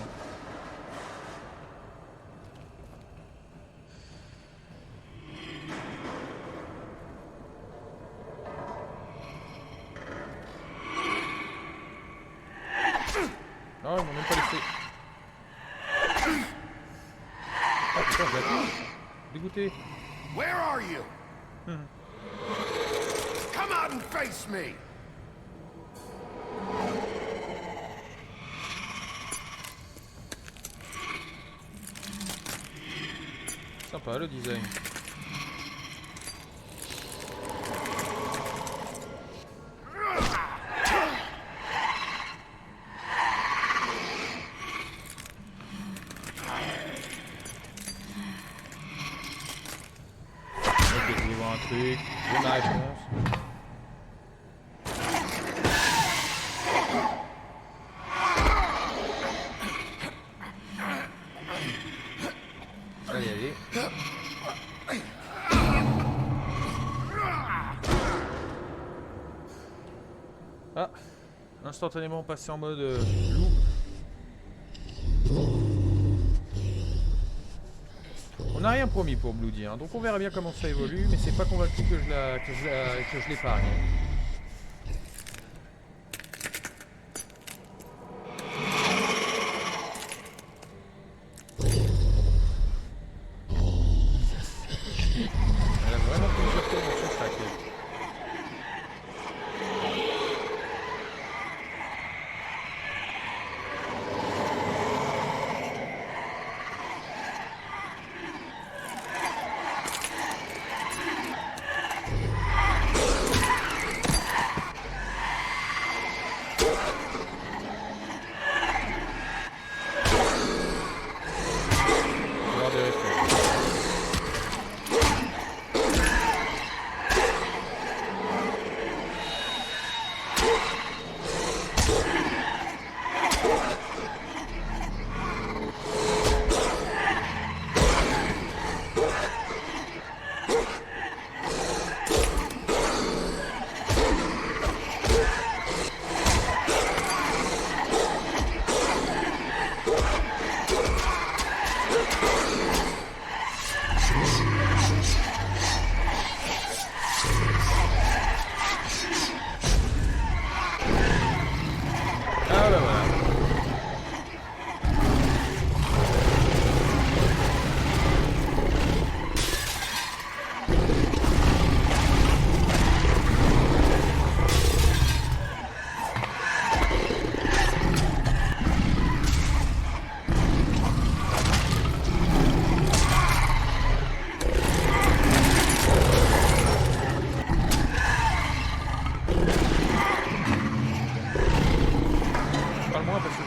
Non, ils m'ont même pas laissé. Oh putain, je l'ai dégoûté. Where are you? Come out and face me. Sympa le design. Ok, je vais voir un truc. J'ai ma réponse. Ah, instantanément passé en mode loup. On n'a rien promis pour Bloody, hein, donc on verra bien comment ça évolue, mais c'est pas convaincu que je l'épargne. Elle a vraiment plusieurs tours dans son sac.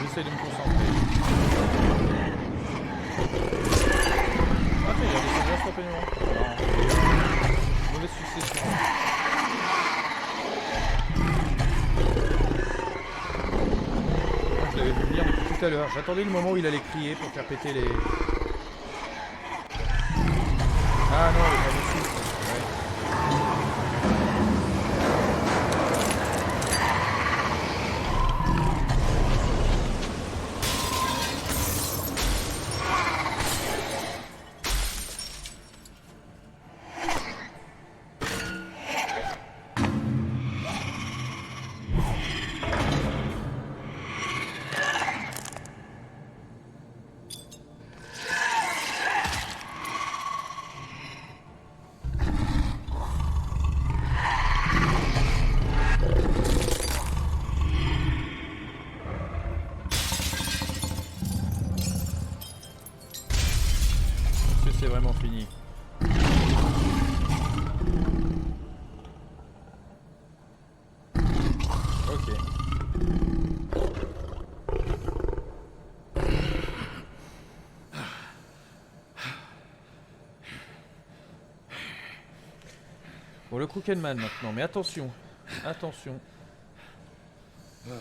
J'essaie de me concentrer. Ah, mais il a descendu instantanément. Non. Mauvaise succession. Je l'avais vu venir depuis tout à l'heure. J'attendais le moment où il allait crier pour faire péter les... Ah non, il est pas dessus. C'est vraiment fini. Ok. Bon, le Crooked-Man maintenant, mais attention. Attention. Je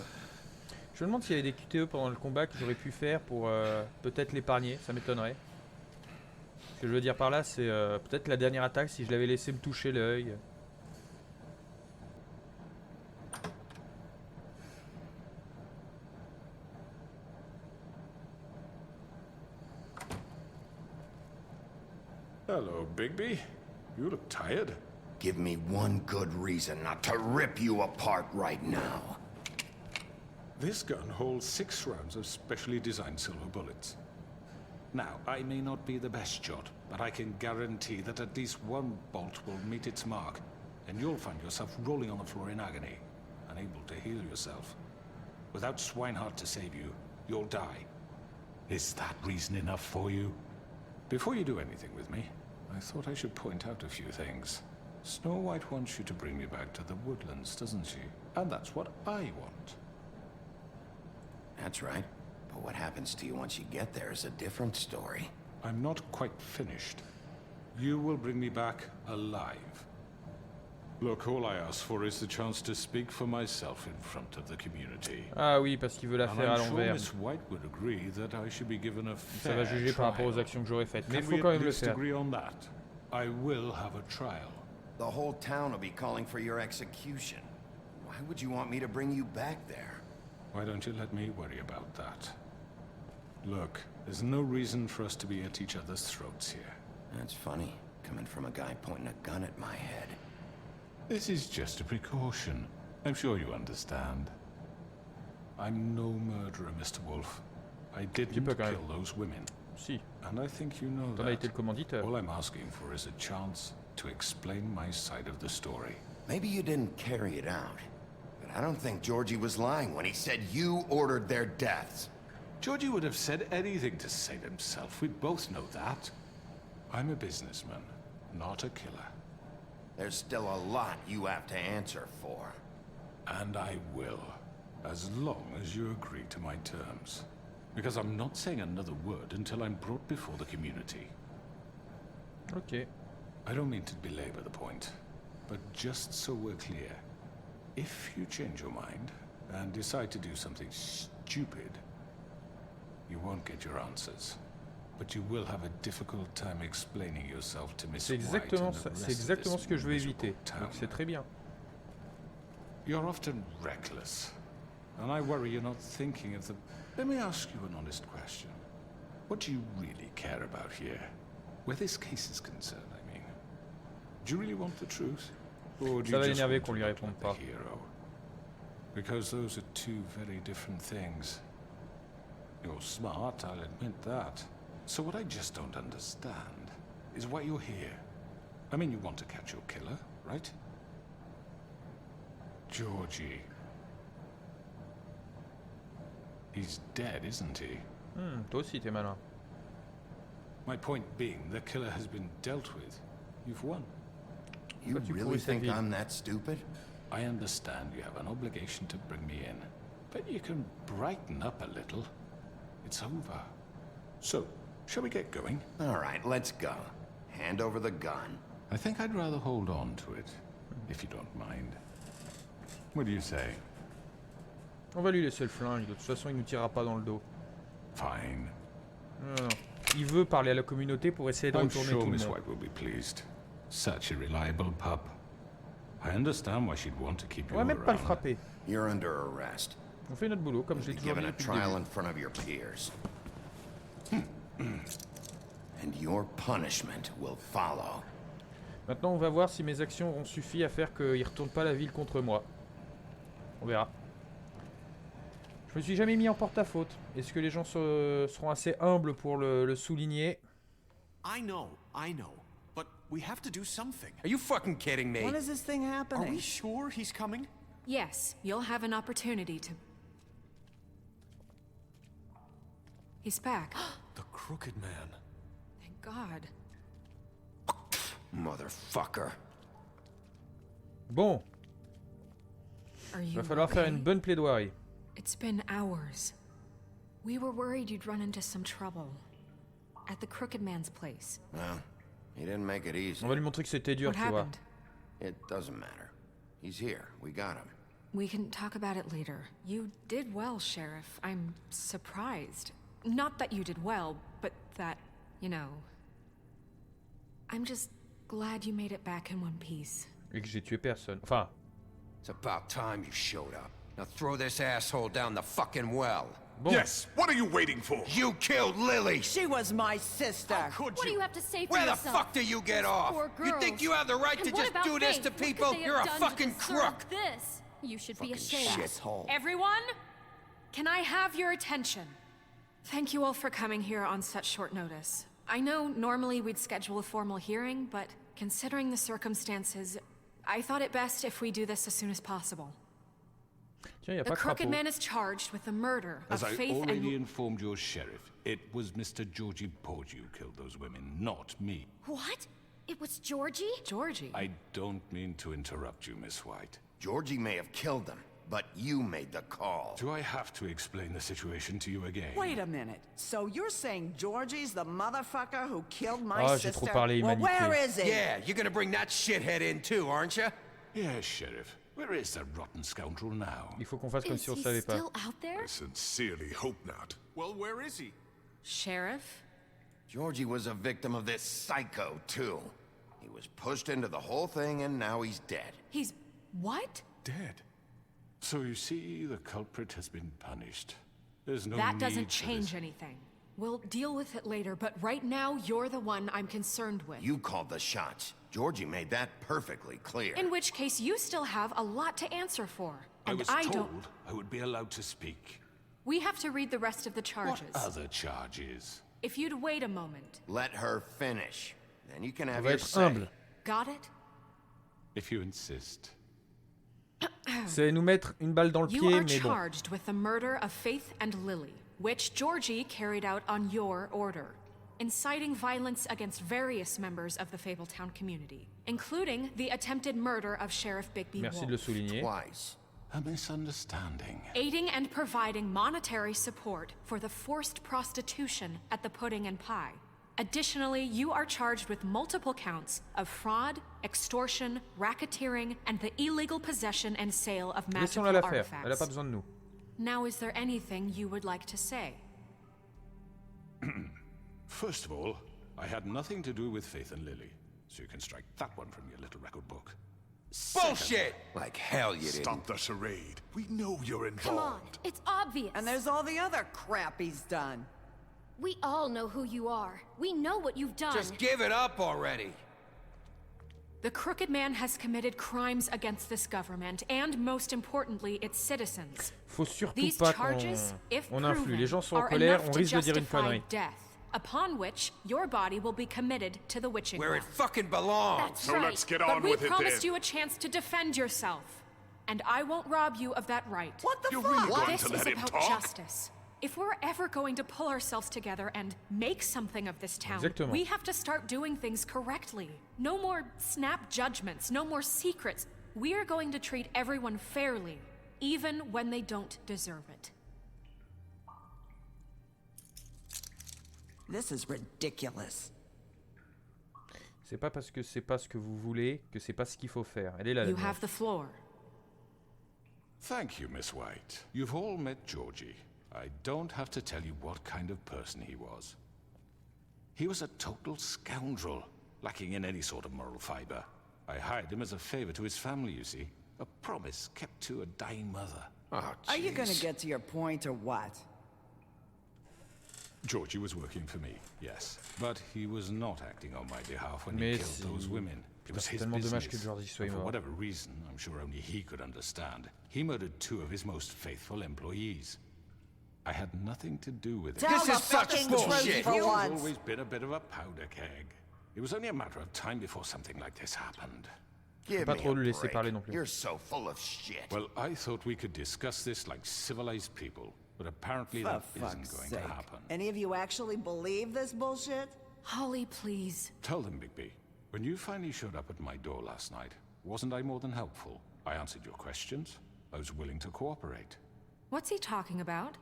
me demande s'il y avait des QTE pendant le combat que j'aurais pu faire pour peut-être l'épargner, ça m'étonnerait. Ce que je veux dire par là, c'est peut-être la dernière attaque si je l'avais laissé me toucher l'œil. Hello, Bigby. You look tired. Give me one good reason not to rip you apart right now. This gun holds 6 rounds of specially designed silver bullets. Now, I may not be the best shot, but I can guarantee that at least one bolt will meet its mark, and you'll find yourself rolling on the floor in agony, unable to heal yourself. Without Swinehart to save you, you'll die. Is that reason enough for you? Before you do anything with me, I thought I should point out a few things. Snow White wants you to bring me back to the woodlands, doesn't she? And that's what I want. That's right. But what happens to you once you get there is a different story. I'm not quite finished. You will bring me back alive. Look, all I ask for is the chance to speak for myself in front of the community. Ah oui, parce qu'il veut la faire à And I'm sure l'envers. Miss White would agree that I should be given a Ça va fair juger par rapport aux trial. actions que j'aurais faites. Mais il Can faut we quand at même le least faire. agree on that? I will have a trial. The whole town will be calling for your execution. Why would you want me to bring you back there? Why don't you let me worry about that? Look, there's no reason for us to be at each other's throats here. That's funny, coming from a guy pointing a gun at my head. This is just a precaution. I'm sure you understand. I'm no murderer, Mr. Wolf. I didn't kill those women. Si. And I think you know T'en as été le commanditeur. All I'm asking for is a chance to explain my side of the story. Maybe you didn't carry it out, but I don't think Georgie was lying when he said you ordered their deaths. Georgie would have said anything to save himself. We both know that. I'm a businessman, not a killer. There's still a lot you have to answer for. And I will, as long as you agree to my terms. Because I'm not saying another word until I'm brought before the community. Ok. I don't mean to belabor the point, but just so we're clear, if you change your mind and decide to do something stupid, you won't get your answers. But you will have a difficult time explaining yourself to Miss White. C'est exactement ce que je veux éviter. Donc c'est très bien. You're often reckless, and I worry you're not thinking of the... Let me ask you an honest question. What do you really care about here? Where this case is concerned, I mean. Do you really want the truth? Or do Ça you va just l'énerver want qu'on to lui look réponde like pas. the hero? Because those are two very different things. You're smart, I'll admit that. So what I just don't understand is why you're here. I mean, you want to catch your killer, right? Georgie. He's dead, isn't he? Toi aussi, t'es malin. My point being, the killer has been dealt with. You've won. You really think I'm that stupid? I understand you have an obligation to bring me in, but you can brighten up a little. It's over. So, shall we get going? All right, let's go. Hand over the gun. I think I'd rather hold on to it, if you don't mind. What do you say? On va lui laisser le flingue. De toute façon, il nous tirera pas dans le dos. Fine. Non. Il veut parler à la communauté pour essayer de I'm retourner sure tout le Miss monde. White will be pleased. Such a reliable pup. I understand why she'd want to keep you On va même pas le around. frapper. You're under arrest. On fait notre boulot, comme je l'ai toujours dit Given a depuis le trial début. in front of your peers. And your punishment will follow. Maintenant, on va voir si mes actions ont suffi à faire qu'il retourne pas la ville contre moi. On verra. Je me suis jamais mis en porte-à-faux. Est-ce que les gens seront assez humbles pour le souligner? I know. But we have to do something. Are you fucking kidding me? When is this thing Are happening? we sure he's coming? Yes, you'll have an opportunity to... He's back. The Crooked Man. Thank God. Motherfucker. Bon, Are you va falloir faire une okay? bonne plaidoirie. It's been hours. We were worried you'd run into some trouble. At the Crooked Man's place. Well, he didn't make it easy. On va lui montrer que c'était dur, What tu vois. happened? It doesn't matter. He's here. We got him. We can talk about it later. You did well, Sheriff. I'm surprised. Not that you did well, but that, you know... I'm just glad you made it back in one piece. Et que j'ai tué personne. Enfin, It's about time you showed up. Now throw this asshole down the fucking well. bon. Yes, what are you waiting for? You killed Lily! She was my sister. Could What do you have to say for Where the yourself? fuck do you get off? Poor You think girls. you have the right And to what just about do this Faith? to What could people? they have You're a done to fucking deserve crook. This. You should be Fucking ashamed. shithole. Everyone? Can I have your attention? Thank you all for coming here on such short notice. I know normally we'd schedule a formal hearing, but considering the circumstances, I thought it best if we do this as soon as possible. Tiens, y a The pas Crooked Crapaud. Man is charged with the murder As of I Faith already and... informed your sheriff, it was Mr. Georgie Pordew who killed those women, not me. What? It was Georgie? Georgie? I don't mean to interrupt you, Miss White. Georgie may have killed him, but you made the call. Do I have to explain the situation to you again? Wait a minute. So you're saying Georgie's the motherfucker who killed my Ah, j'ai sister? trop parlé, Well, humanité. where is he? Yeah, you're gonna bring that shithead in too, aren't you? Yes, Sheriff. Where is the rotten scoundrel now? Il faut qu'on fasse comme si on savait pas. Still out there? I sincerely hope not. Well, where is he? Sheriff? Georgie was a victim of this psycho, too. He was pushed into the whole thing, and now he's dead. He's... what? Dead. So you see, the culprit has been punished. There's no That need doesn't for change this. anything. We'll deal with it later, but right now, you're the one I'm concerned with. You called the shots. Georgie made that perfectly clear. In which case, you still have a lot to answer for. I And was I told don't... I would be allowed to speak. We have to read the rest of the charges. What other charges? If you'd wait a moment. Let her finish. Then you can On have va your être say. humble. Got it? If you insist. C'est nous mettre une balle dans le You pied, are mais bon. charged with the murder of Faith and Lily, which Georgie carried out on your order, inciting violence against various members of the Fabletown community, including the attempted murder of Sheriff Bigby Merci Wolf. de le souligner. Twice. A misunderstanding. Aiding and providing monetary support for the forced prostitution at the Pudding and Pie. Additionally, you are charged with multiple counts of fraud, extortion, racketeering, and the illegal possession and sale of magical Laissons-la la faire. artifacts. Elle a pas besoin de nous. Now, is there anything you would like to say? First of all, I had nothing to do with Faith and Lily, so you can strike that one from your little record book. Bullshit! Like hell you didn't. Stop the charade. We know you're involved. Come on, it's obvious. And there's all the other crap he's done. We all know who you are. We know what you've done. Just give it up already. The Crooked Man has committed crimes against this government and, most importantly, its citizens. Faut surtout These pas charges, if on influe. proven, Les gens sont en are colère, enough on to risque de dire une justify connerie. death, upon which your body will be committed to the witching Where it well. fucking belongs. That's So right. let's get but on we with it promised then. you a chance to defend yourself, and I won't rob you of that right. What the You're fuck? really going This to is let him about talk? justice. If we're ever going to pull ourselves together and make something of this town, Exactement. we have to start doing things correctly. No more snap judgments, no more secrets. We are going to treat everyone fairly, even when they don't deserve it. This is ridiculous. C'est pas parce que c'est pas ce que vous voulez que c'est pas ce qu'il faut faire. Elle est là, la You nuance. have the floor. Thank you, Miss White. You've all met Georgie. I don't have to tell you what kind of person he was. He was a total scoundrel, lacking in any sort of moral fiber. I hired him as a favor to his family, you see. A promise kept to a dying mother. Oh, Are you gonna jeez. get to your point or what? Georgie was working for me, yes. But he was not acting on my behalf when he Mais killed si. those women. It was his tellement dommage que business. Georgie soit And for mort. whatever reason, I'm sure only he could understand, he murdered 2 of his most faithful employees. I had nothing to do with it. Tell This the is such fucking bullshit. truth for He's once. always been a bit of a powder keg. It was only a matter of time before something like this happened. Give pas me trop a lui laisser break. parler non plus. You're so full of shit. Well, I thought we could discuss this like civilized people, but apparently For that fuck's isn't going sake. to happen. Any of you actually believe this bullshit? Holly, please. Tell them, Bigby, when you finally showed up at my door last night, wasn't I more than helpful? I answered your questions. I was willing to cooperate. What's he talking about?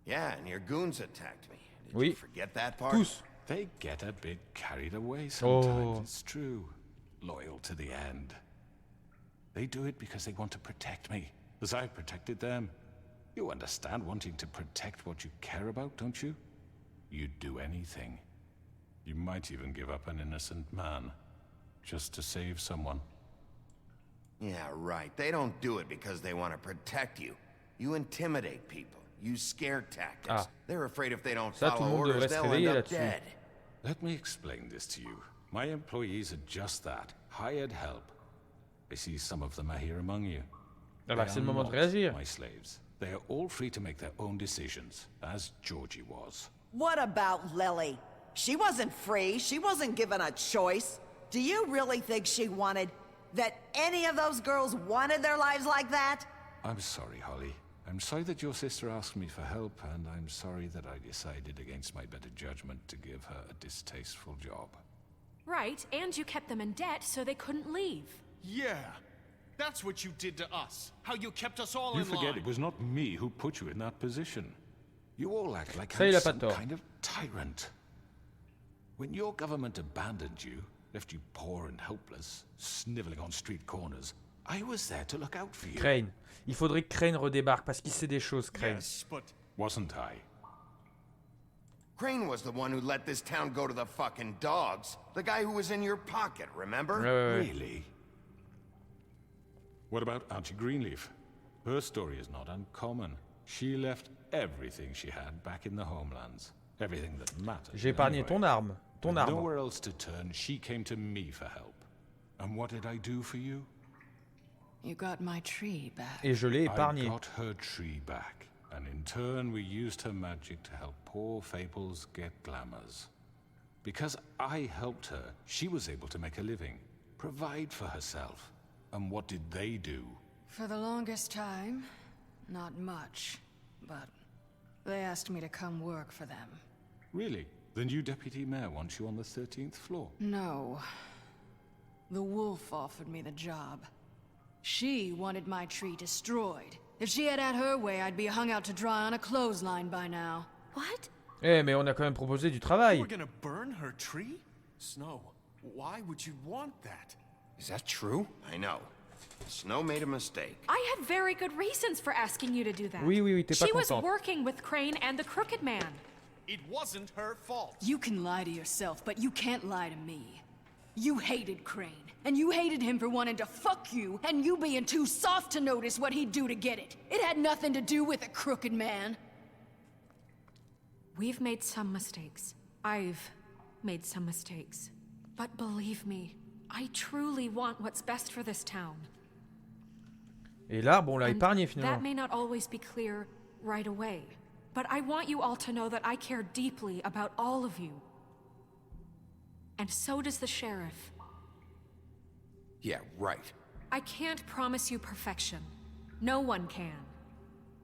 Yeah, and your goons attacked me. Did Oui. you forget that part? Tous. They get a bit carried away sometimes, Oh. it's true. Loyal to the end. They do it because they want to protect me, as I protected them. You understand wanting to protect what you care about, don't you? You'd do anything. You might even give up an innocent man, just to save someone. Yeah, right. They don't do it because they want to protect you. You intimidate people. Use scare tactics. Ah. They're afraid if they don't Ça, tout le follow monde orders, devrait se they'll end réveiller up là-dessus. dead. Let me explain this to you. My employees are just that, hired help. I see some of them are here among you. Ah bah, They c'est le are moment de not réagir. my slaves. They are all free to make their own decisions, as Georgie was. What about Lily? She wasn't free. She wasn't given a choice. Do you really think she wanted... that any of those girls wanted their lives like that? I'm sorry, Holly. I'm sorry that your sister asked me for help, and I'm sorry that I decided against my better judgment to give her a distasteful job. Right, and you kept them in debt so they couldn't leave. Yeah. That's what you did to us. How you kept us all You in forget line. it was not me who put you in that position. You all act like Ça, I'm il a pas some tort. kind of tyrant. When your government abandoned you, left you poor and helpless, sniveling on street corners. I was there to look out for you. Crane. Il faudrait que Crane redébarque parce qu'il sait des choses, Crane. Yes, but... Wasn't I? Crane was the one who let this town go to the fucking dogs. The guy who was in your pocket, remember? Really? What about Auntie Greenleaf? Her story is not uncommon. She left everything she had back in the homelands. Everything that mattered. J'ai épargné ton arme. Ton With arbre. nowhere else to turn, she came to me for help. And what did I do for you? You got my tree back. Et je l'ai épargné. I got her tree back. And in turn, we used her magic to help poor Fables get glamours. Because I helped her, she was able to make a living, provide for herself. And what did they do? For the longest time, not much. But they asked me to come work for them. Really? The new deputy mayor wants you on the 13th floor? No. The wolf offered me the job. She wanted my tree destroyed. If she had her way, I'd be hung out to dry on a clothesline by now. What? Eh, mais on a quand même proposé du travail. We're gonna burn her tree? Snow, why would you want that? Is that true? I know. Snow made a mistake. I had very good reasons for asking you to do that. Oui, oui, oui, t'es pas She was contente. working with Crane and the Crooked Man. It wasn't her fault. You can lie to yourself, but you can't lie to me. You hated Crane, and you hated him for wanting to fuck you, and you being too soft to notice what he'd do to get it. It had nothing to do with the Crooked Man. We've made some mistakes. I've made some mistakes. But believe me, I truly want what's best for this town. Et l'arbre, on l'a And épargné that finalement. may not always be clear right away, but I want you all to know that I care deeply about all of you. And so does the sheriff. Yeah, right. I can't promise you perfection. No one can.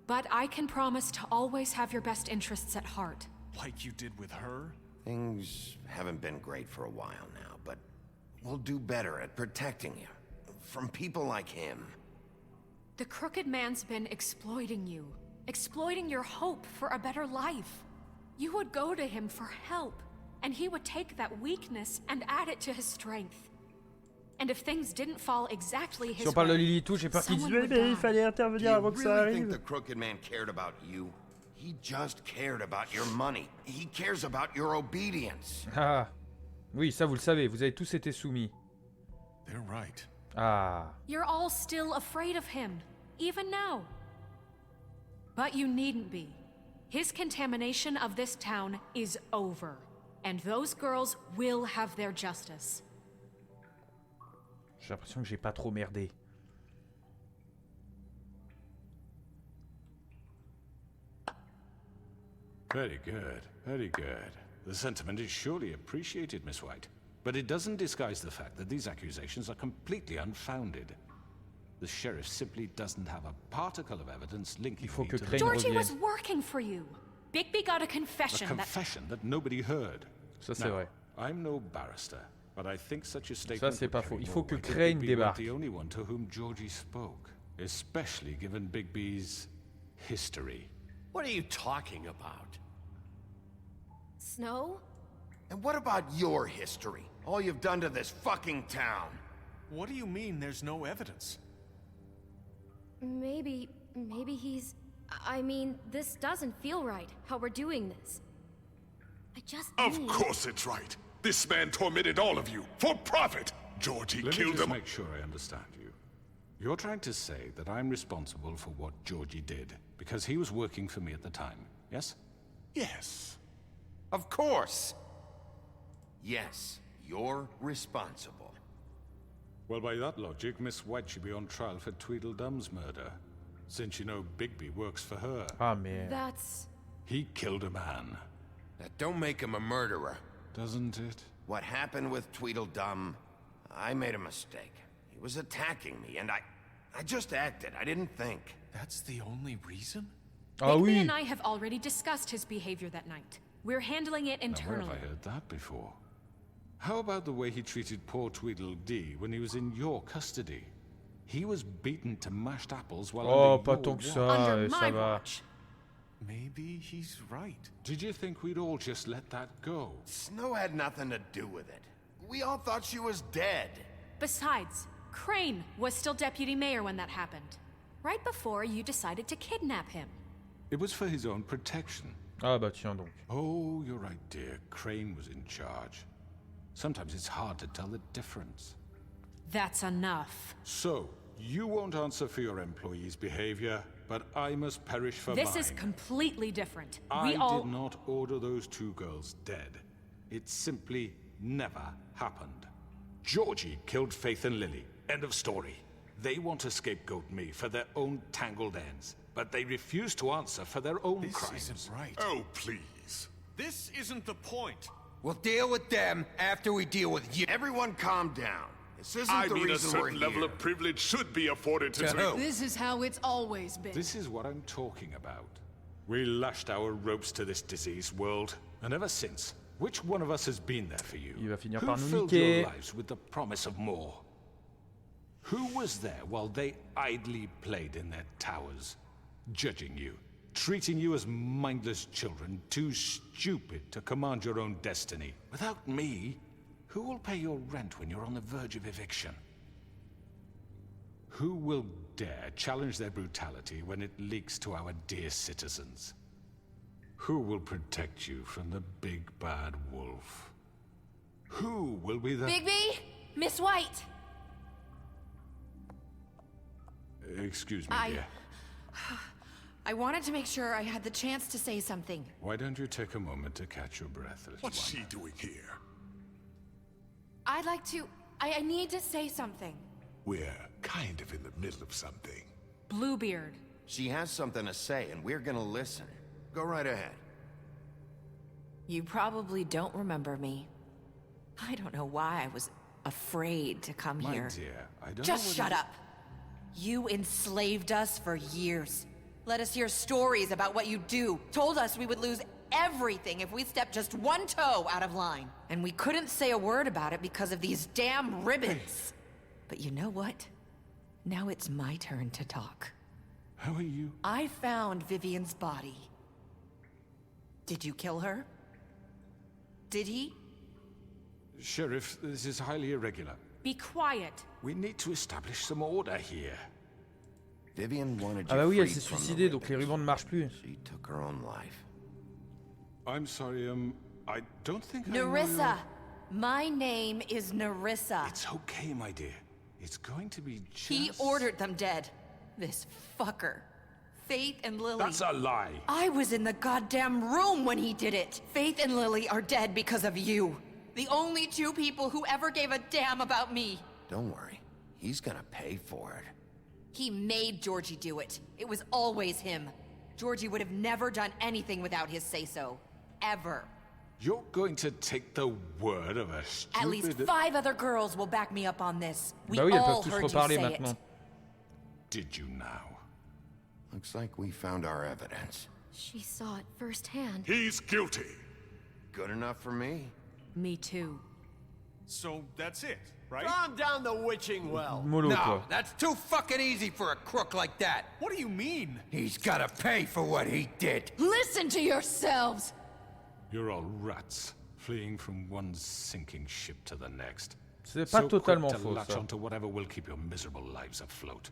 But I can promise to always have your best interests at heart. Like you did with her? Things haven't been great for a while now, but we'll do better at protecting you. From people like him. The Crooked Man's been exploiting you. Exploiting your hope for a better life. You would go to him for help, and he would take that weakness and add it to his strength. And if things didn't fall exactly his Si on parle de way, Lily Touche, j'ai peur qu'il dise someone would mais il die. fallait Do intervenir you avant que ça really think arrive. the Crooked Man cared about you? He just cared about your money. He cares about your obedience. Ah. Oui, ça vous le savez, vous avez tous été soumis. They're right. Ah. You're all still afraid of him, even now. But you needn't be. His contamination of this town is over, and those girls will have their justice. J'ai l'impression que j'ai pas trop merdé. Very good, very good. The sentiment is surely appreciated, Miss White. But it doesn't disguise the fact that these accusations are completely unfounded. The sheriff simply doesn't have a particle of evidence linking me to the... Georgie was working for you. Bigby got a confession A confession that nobody heard. Ça, c'est Now, vrai. I'm no barrister, but I think such a Ça, statement c'est pas would faux. carry Il faut more que weight if Crane Bigby weren't débarque. the only one to whom Georgie spoke, especially given Bigby's history. What are you talking about? Snow? And what about your history? All you've done to this fucking town. What do you mean there's no evidence? Maybe he's... I mean, this doesn't feel right, how we're doing this. I just Of need... course it's right. This man tormented all of you for profit. Georgie Let me killed just them. make sure I understand you. You're trying to say that I'm responsible for what Georgie did because he was working for me at the time, yes? Yes. Of course. Yes, you're responsible. Well, by that logic, Miss White should be on trial for Tweedledum's murder, since you know Bigby works for her. Ah, merde. That's... He killed a man. That don't make him a murderer. Doesn't it? What happened with Tweedledum, I made a mistake. He was attacking me, and I just acted. I didn't think. That's the only reason? Ah Bigby oui. and I have already discussed his behavior that night. We're handling it Now, where internally. have I heard that before? How about the way he treated poor Tweedledee when he was in your custody? He was beaten to mashed apples while Oh, under pas your tant que watch. ça, Under ça my va. watch. Maybe he's right. Did you think we'd all just let that go? Snow had nothing to do with it. We all thought she was dead. Besides, Crane was still deputy mayor when that happened. Right before you decided to kidnap him. It was for his own protection. Ah bah tiens donc. Oh, you're right, dear. Crane was in charge. Sometimes it's hard to tell the difference. That's enough. So, you won't answer for your employees' behavior, but I must perish for mine. This is completely different. I did not order those 2 girls dead. It simply never happened. Georgie killed Faith and Lily. End of story. They want to scapegoat me for their own tangled ends, but they refuse to answer for their own crimes. This isn't right. Oh, please. This isn't the point. We'll deal with them after we deal with you. Everyone calm down. This isn't I the mean, a reason we're certain level here. of privilege should be afforded to... who? This is how it's always been. This is what I'm talking about. We lashed our ropes to this diseased world, and ever since, which one of us has been there for you? Il va finir Who par nous filled niquer. your lives with the promise of more? Who was there while they idly played in their towers, judging you, treating you as mindless children, too stupid to command your own destiny? Without me, who will pay your rent when you're on the verge of eviction? Who will dare challenge their brutality when it leaks to our dear citizens? Who will protect you from the big bad wolf? Who will be the... Bigby! Miss White! Excuse me, dear. I wanted to make sure I had the chance to say something. Why don't you take a moment to catch your breath, little What's one? she doing here? I'd like to... I need to say something. We're kind of in the middle of something. Bluebeard. She has something to say, and we're gonna listen. Go right ahead. You probably don't remember me. I don't know why I was afraid to come My here. dear, I don't Just know shut up. You enslaved us for years. Let us hear stories about what you do. Told us we would lose everything if we stepped just one toe out of line. And we couldn't say a word about it because of these damn ribbons. But you know what? Now it's my turn to talk. How are you? I found Vivian's body. Did you kill her? Did he? Sheriff, this is highly irregular. Be quiet. We need to establish some order here. Vivian wanted Ah bah you oui, elle freed s'est from the suicidée, donc les ribbons. rubans ne marchent plus. She took her own life. I'm sorry, I don't think I know Nerissa! My name is Nerissa. It's okay, my dear. It's going to be just... He ordered them dead. This fucker. Faith and Lily. That's a lie. I was in the goddamn room when he did it. Faith and Lily are dead because of you. The only 2 people who ever gave a damn about me. Don't worry. He's gonna pay for it. He made Georgie do it. It was always him. Georgie would have never done anything without his say-so. Ever. You're going to take the word of a stupid... At least 5 other girls will back me up on this. We Bah oui, elles all peuvent tous heard you reparler say maintenant. it. Did you now? Looks like we found our evidence. She saw it firsthand. He's guilty. Good enough for me. Me too. So that's it, right? Calm down the witching well. Mollo, No, quoi. that's too fucking easy for a crook like that. What do you mean? He's gotta pay for what he did. Listen to yourselves! You're all rats, fleeing from one sinking ship to the next. C'est pas so totalement quick to faux, latch ça. onto whatever will keep your miserable lives afloat.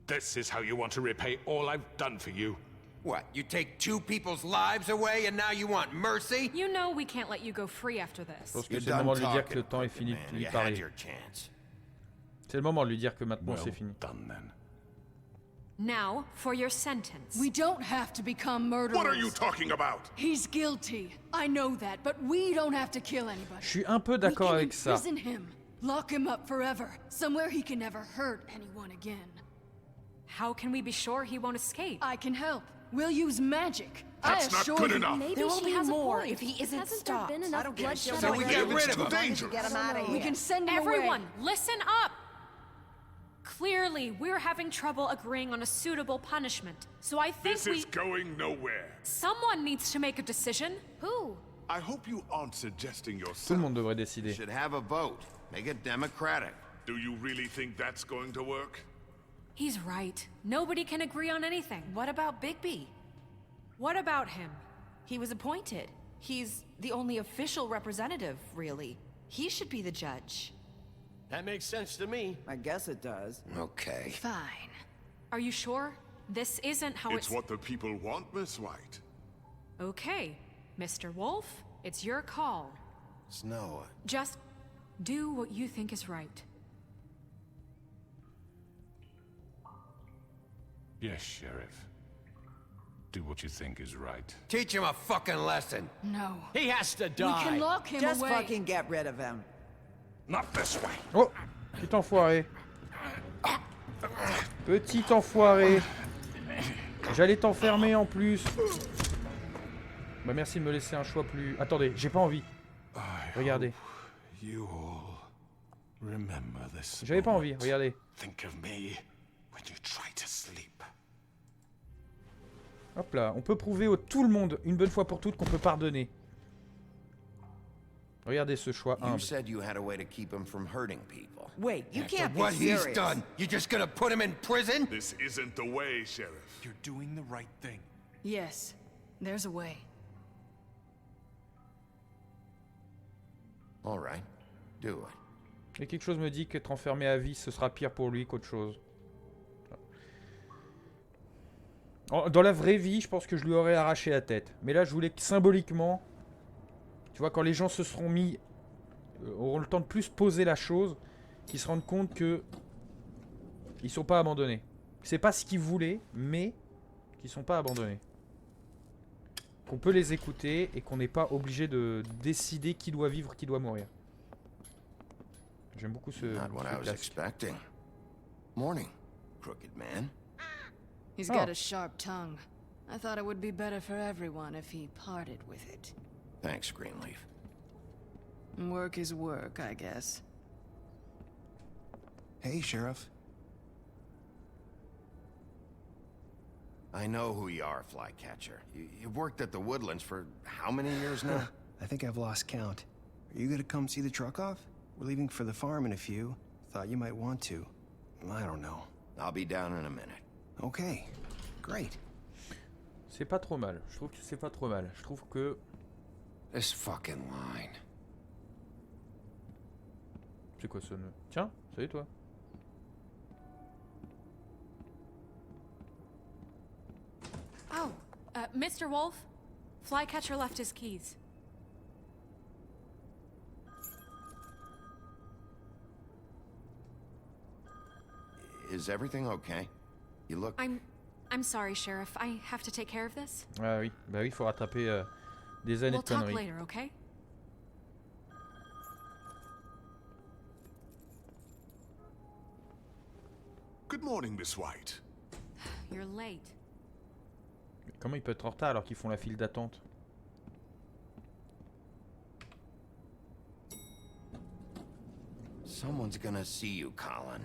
This is how you want to repay all I've done for you. What, you take 2 people's lives away and now you want mercy? You know we can't let you go free after this. Je pense que You're c'est le done moment de lui dire que talking, le temps est fini man. de lui You had parler. your chance. C'est le moment de lui dire que maintenant Well c'est fini. done then. Now, for your sentence. We don't have to become murderers. What are you talking about? He's guilty. I know that, but we don't have to kill anybody. Je suis un peu We d'accord can avec ça. imprison him. Lock him up forever. Somewhere he can never hurt anyone again. How can we be sure he won't escape? I can help. We'll use magic. That's I not assure good you. enough. There will she be has a more point. if he isn't Hasn't stopped. there been enough I don't give a bloodshed shit. So we already? get rid of Too him. dangerous. Get him out of here. We can send him Everyone, away. listen up! Clearly, we're having trouble agreeing on a suitable punishment. So I think This is going nowhere. someone needs to make a decision. Who? I hope you aren't suggesting Tout le yourself. monde devrait décider. Should have a vote. Make it democratic. Do you really think that's going to work? He's right. Nobody can agree on anything. What about Bigby? What about him? He was appointed. He's the only official representative, really. He should be the judge. That makes sense to me. I guess it does. Okay. Fine. Are you sure? This isn't how It's what the people want, Miss White. Okay, Mr. Wolf, it's your call. Snow. Just do what you think is right. Yes, Sheriff. Do what you think is right. Teach him a fucking lesson. No. He has to We die. can lock him Just away. fucking get rid of him. Not this way. Oh, petit enfoiré. Petit enfoiré. J'allais t'enfermer en plus. Bah merci de me laisser un choix plus... Attendez, j'ai pas envie. Regardez. J'avais pas envie, regardez. Think of me when you try to sleep. Hop là, on peut prouver à tout le monde, une bonne fois pour toutes, qu'on peut pardonner. Regardez ce choix You humble. said you had a way to keep him from hurting people. Wait, you After can't what be he's serious. done, you're just gonna put him in prison? This isn't the way, Sheriff. You're doing the right thing. Yes, there's a way. All right, do it. Et quelque chose me dit qu'être enfermé à vie, ce sera pire pour lui qu'autre chose. Dans la vraie vie, je pense que je lui aurais arraché la tête. Mais là, je voulais que symboliquement, tu vois, quand les gens se seront mis, auront le temps de plus poser la chose, qu'ils se rendent compte que ils sont pas abandonnés. C'est pas ce qu'ils voulaient, mais qu'ils sont pas abandonnés. Qu'on peut les écouter et qu'on n'est pas obligé de décider qui doit vivre, qui doit mourir. J'aime beaucoup ce... Not what I was expecting. Morning, crooked man. He's got a sharp tongue. I thought it would be better for everyone if he parted with it. Thanks, Greenleaf. Work is work, I guess. Hey, Sheriff. I know who you are, Flycatcher. You've worked at the Woodlands for how many years now? I think I've lost count. Are you gonna come see the truck off? We're leaving for the farm in a few. Thought you might want to. I don't know. I'll be down in a minute. Okay, great. C'est pas trop mal. Je trouve que c'est pas trop mal. Je trouve que... This fucking line. C'est quoi ce nœud? Tiens, salut toi. Oh, Mr. Wolf, Flycatcher left his keys. Is everything okay? You look... I'm sorry, Sheriff. I have to take care of this. Ah oui, bah oui, faut rattraper des années We'll de talk conneries. later, okay? Good morning, Miss White. You're late. Mais comment il peut être en retard alors qu'ils font la file d'attente? Someone's gonna see you, Colin.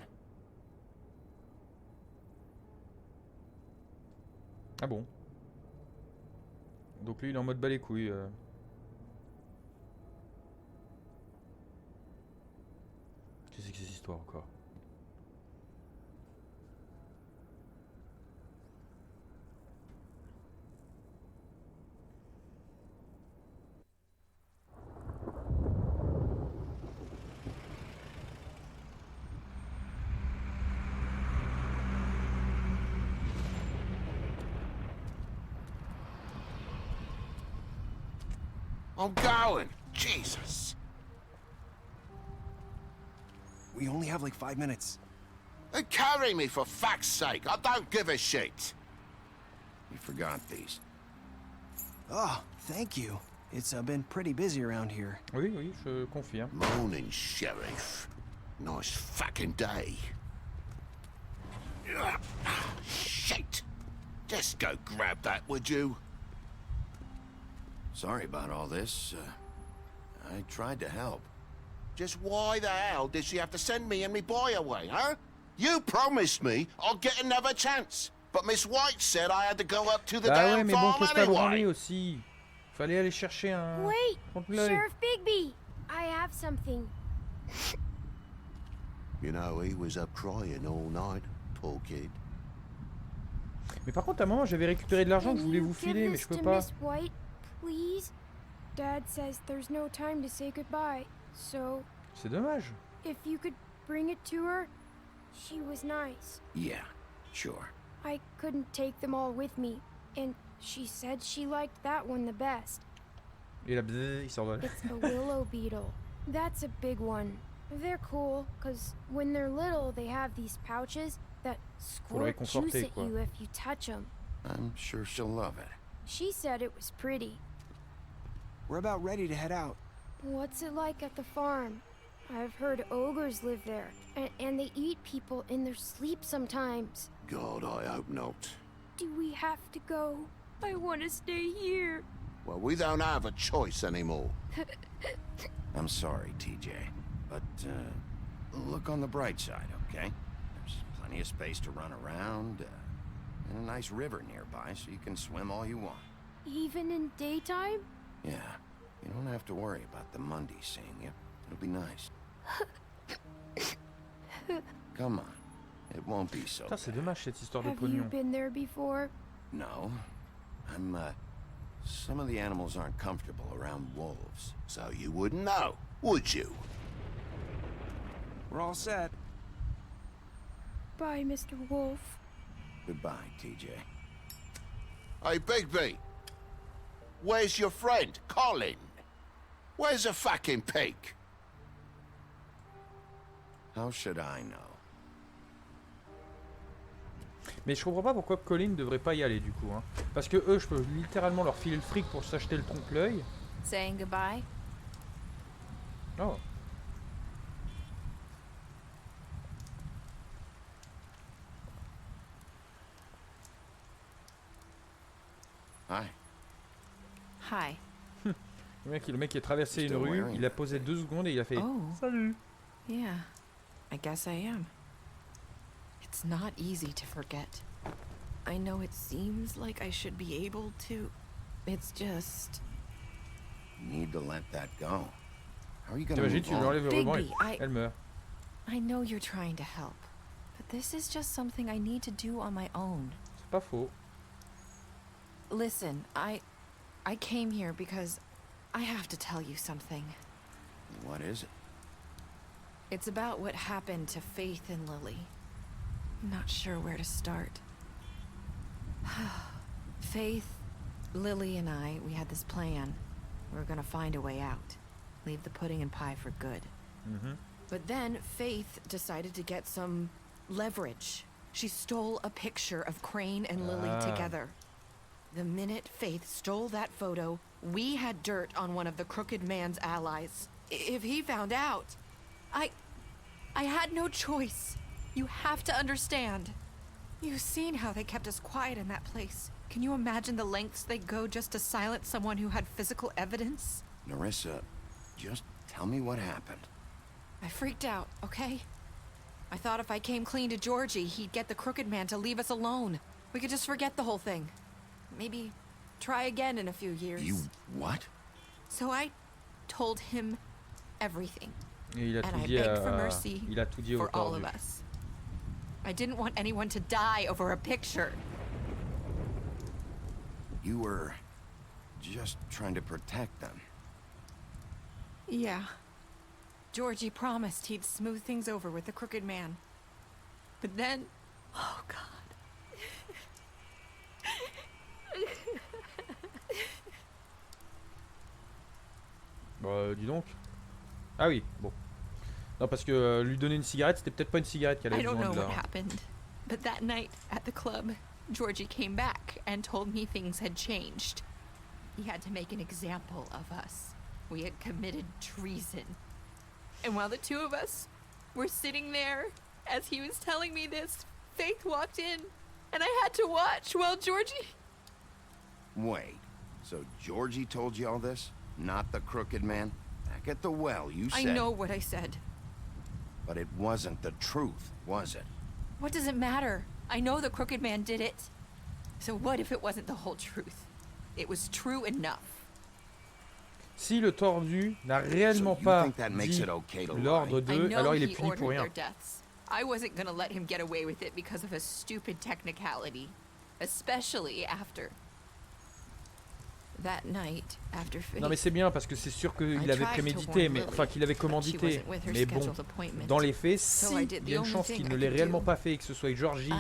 Ah bon? Donc lui il est en mode bas les couilles. Qu'est-ce que c'est cette histoire encore? I'm going. Jesus. We only have like 5 minutes. Carry me, for fuck's sake. I don't give a shit. You forgot these. Oh, thank you. It's been pretty busy around here. Oui, oui, je confirme. Morning, Sheriff. Nice fucking day. Shit. Just go grab that, would you? Sorry about all this. I tried to help. Just why the hell did she have to send me and me boy away, huh? You promised me I'll get another chance. But Miss White said I had to go up to the Bah ouais, damn mais bon, farm faut se pas branler anyway. aussi. Fallait aller chercher un... Wait, trompe-l'œil. Sheriff Bigby, I have something. You know, he was up crying all night, poor kid. Mais par contre, à un moment, j'avais récupéré de l'argent que je voulais vous Give filer, mais this je peux to pas. Miss White, please. Dad says there's no time to say goodbye, So, C'est dommage. if you could bring it to her, she was nice. Yeah, sure. I couldn't take them all with me, and she said she liked that one the best. Et là, il s'envole. It's a willow beetle. That's a big one. They're cool, because when they're little, they have these pouches that squirt juice at you if you touch them. I'm sure she'll love it. She said it was pretty. We're about ready to head out. What's it like at the farm? I've heard ogres live there, and they eat people in their sleep sometimes. God, I hope not. Do we have to go? I want to stay here. Well, we don't have a choice anymore. I'm sorry, TJ, but look on the bright side, okay? There's plenty of space to run around, and a nice river nearby, so you can swim all you want. Even in daytime? Yeah, you don't have to worry about the Mundies seeing you. It'll be nice. Come on, it won't be so Putain, c'est dommage cette histoire de Have you pognon. been there before? No, some of the animals aren't comfortable around wolves. So you wouldn't know, would you? We're all set. Bye, Mr. Wolf. Goodbye, TJ. Hey, Bigby. Where's your friend, Colin? Where's the fucking pig? How should I know? Mais je comprends pas pourquoi Colin devrait pas y aller du coup. Hein. Parce que eux, je peux littéralement leur filer le fric pour s'acheter le trompe-l'œil. Saying goodbye? Oh. Hi. Hi. Le mec qui a traversé une rue, il a posé 2 secondes et il a fait Oh. Salut. Yeah, I guess I am. It's not easy to forget. I know it seems like I should be able to. It's just... You need to let that go. How are you gonna T'imagines, move tu lui on? enlèves le ruban et Bigby, elle meurt. I know you're trying to help, but this is just something I need to do on my own. C'est pas faux. Listen, I came here because I have to tell you something. What is it? It's about what happened to Faith and Lily. I'm not sure where to start. Faith, Lily, and I, we had this plan. We were gonna find a way out. Leave the pudding and pie for good. But then Faith decided to get some leverage. She stole a picture of Crane and Lily together. The minute Faith stole that photo, we had dirt on one of the Crooked Man's allies. If he found out, I had no choice. You have to understand. You've seen how they kept us quiet in that place. Can you imagine the lengths they go just to silence someone who had physical evidence? Nerissa, just tell me what happened. I freaked out, okay? I thought if I came clean to Georgie, he'd get the Crooked Man to leave us alone. We could just forget the whole thing. Maybe try again in a few years. You what? So I told him everything. Et il a And tout I dit begged for mercy il a tout dit au for all tordu. of us. I didn't want anyone to die over a picture. You were just trying to protect them. Yeah. Georgie promised he'd smooth things over with the Crooked Man. But then... Oh, God. Dis donc. Ah oui, bon. Non, parce que lui donner une cigarette, c'était peut-être pas une cigarette qu'elle avait I don't besoin know de là. what happened, but that night at the club, Georgie came back and told me things had changed. He had to make an example of us. We had committed treason. And while the two of us were sitting there, as he was telling me this, Faith walked in, and I had to watch while Georgie... Wait, so Georgie told you all this? Not the Crooked Man? Back at the well, you said... I know what I said. But it wasn't the truth, was it? What does it matter? I know the Crooked Man did it. So what if it wasn't the whole truth? It was true enough. Si le tordu n'a réellement pas dit l'ordre d'eux, alors il est puni pour rien. I wasn't gonna let him get away with it because of a stupid technicality. Especially after... Non mais c'est bien parce que c'est sûr qu'il avait prémédité, mais enfin qu'il avait commandité. Mais bon, dans les faits, si il y a une chance qu'il ne l'ait réellement pas fait et que ce soit Georgie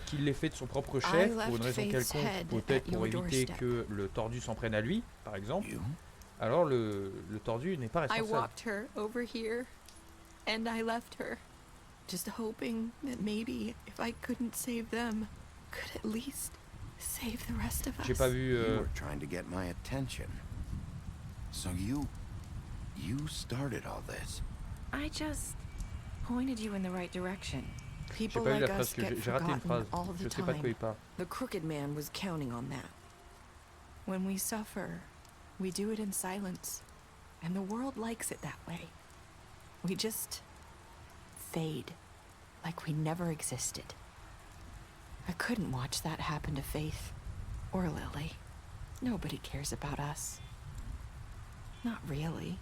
qu'il l'ait fait de son propre chef, pour une raison quelconque, peut-être pour éviter que le tordu s'en prenne à lui, par exemple, alors le tordu n'est pas responsable. And I left her, just hoping that maybe if I couldn't save them, could at least save the rest of us. J'ai pas vu. You were trying to get my attention. So you started all this. I just pointed you in the right direction. J'ai People pas vu like la us phrase que get j'ai raté une phrase. forgotten all Je the sais pas de quoi il time. parle. The Crooked Man was counting on that. When we suffer, we do it in silence, and the world likes it that way. We just fade, like we never existed. I couldn't watch that happen to Faith, or Lily. Nobody cares about us. Not really.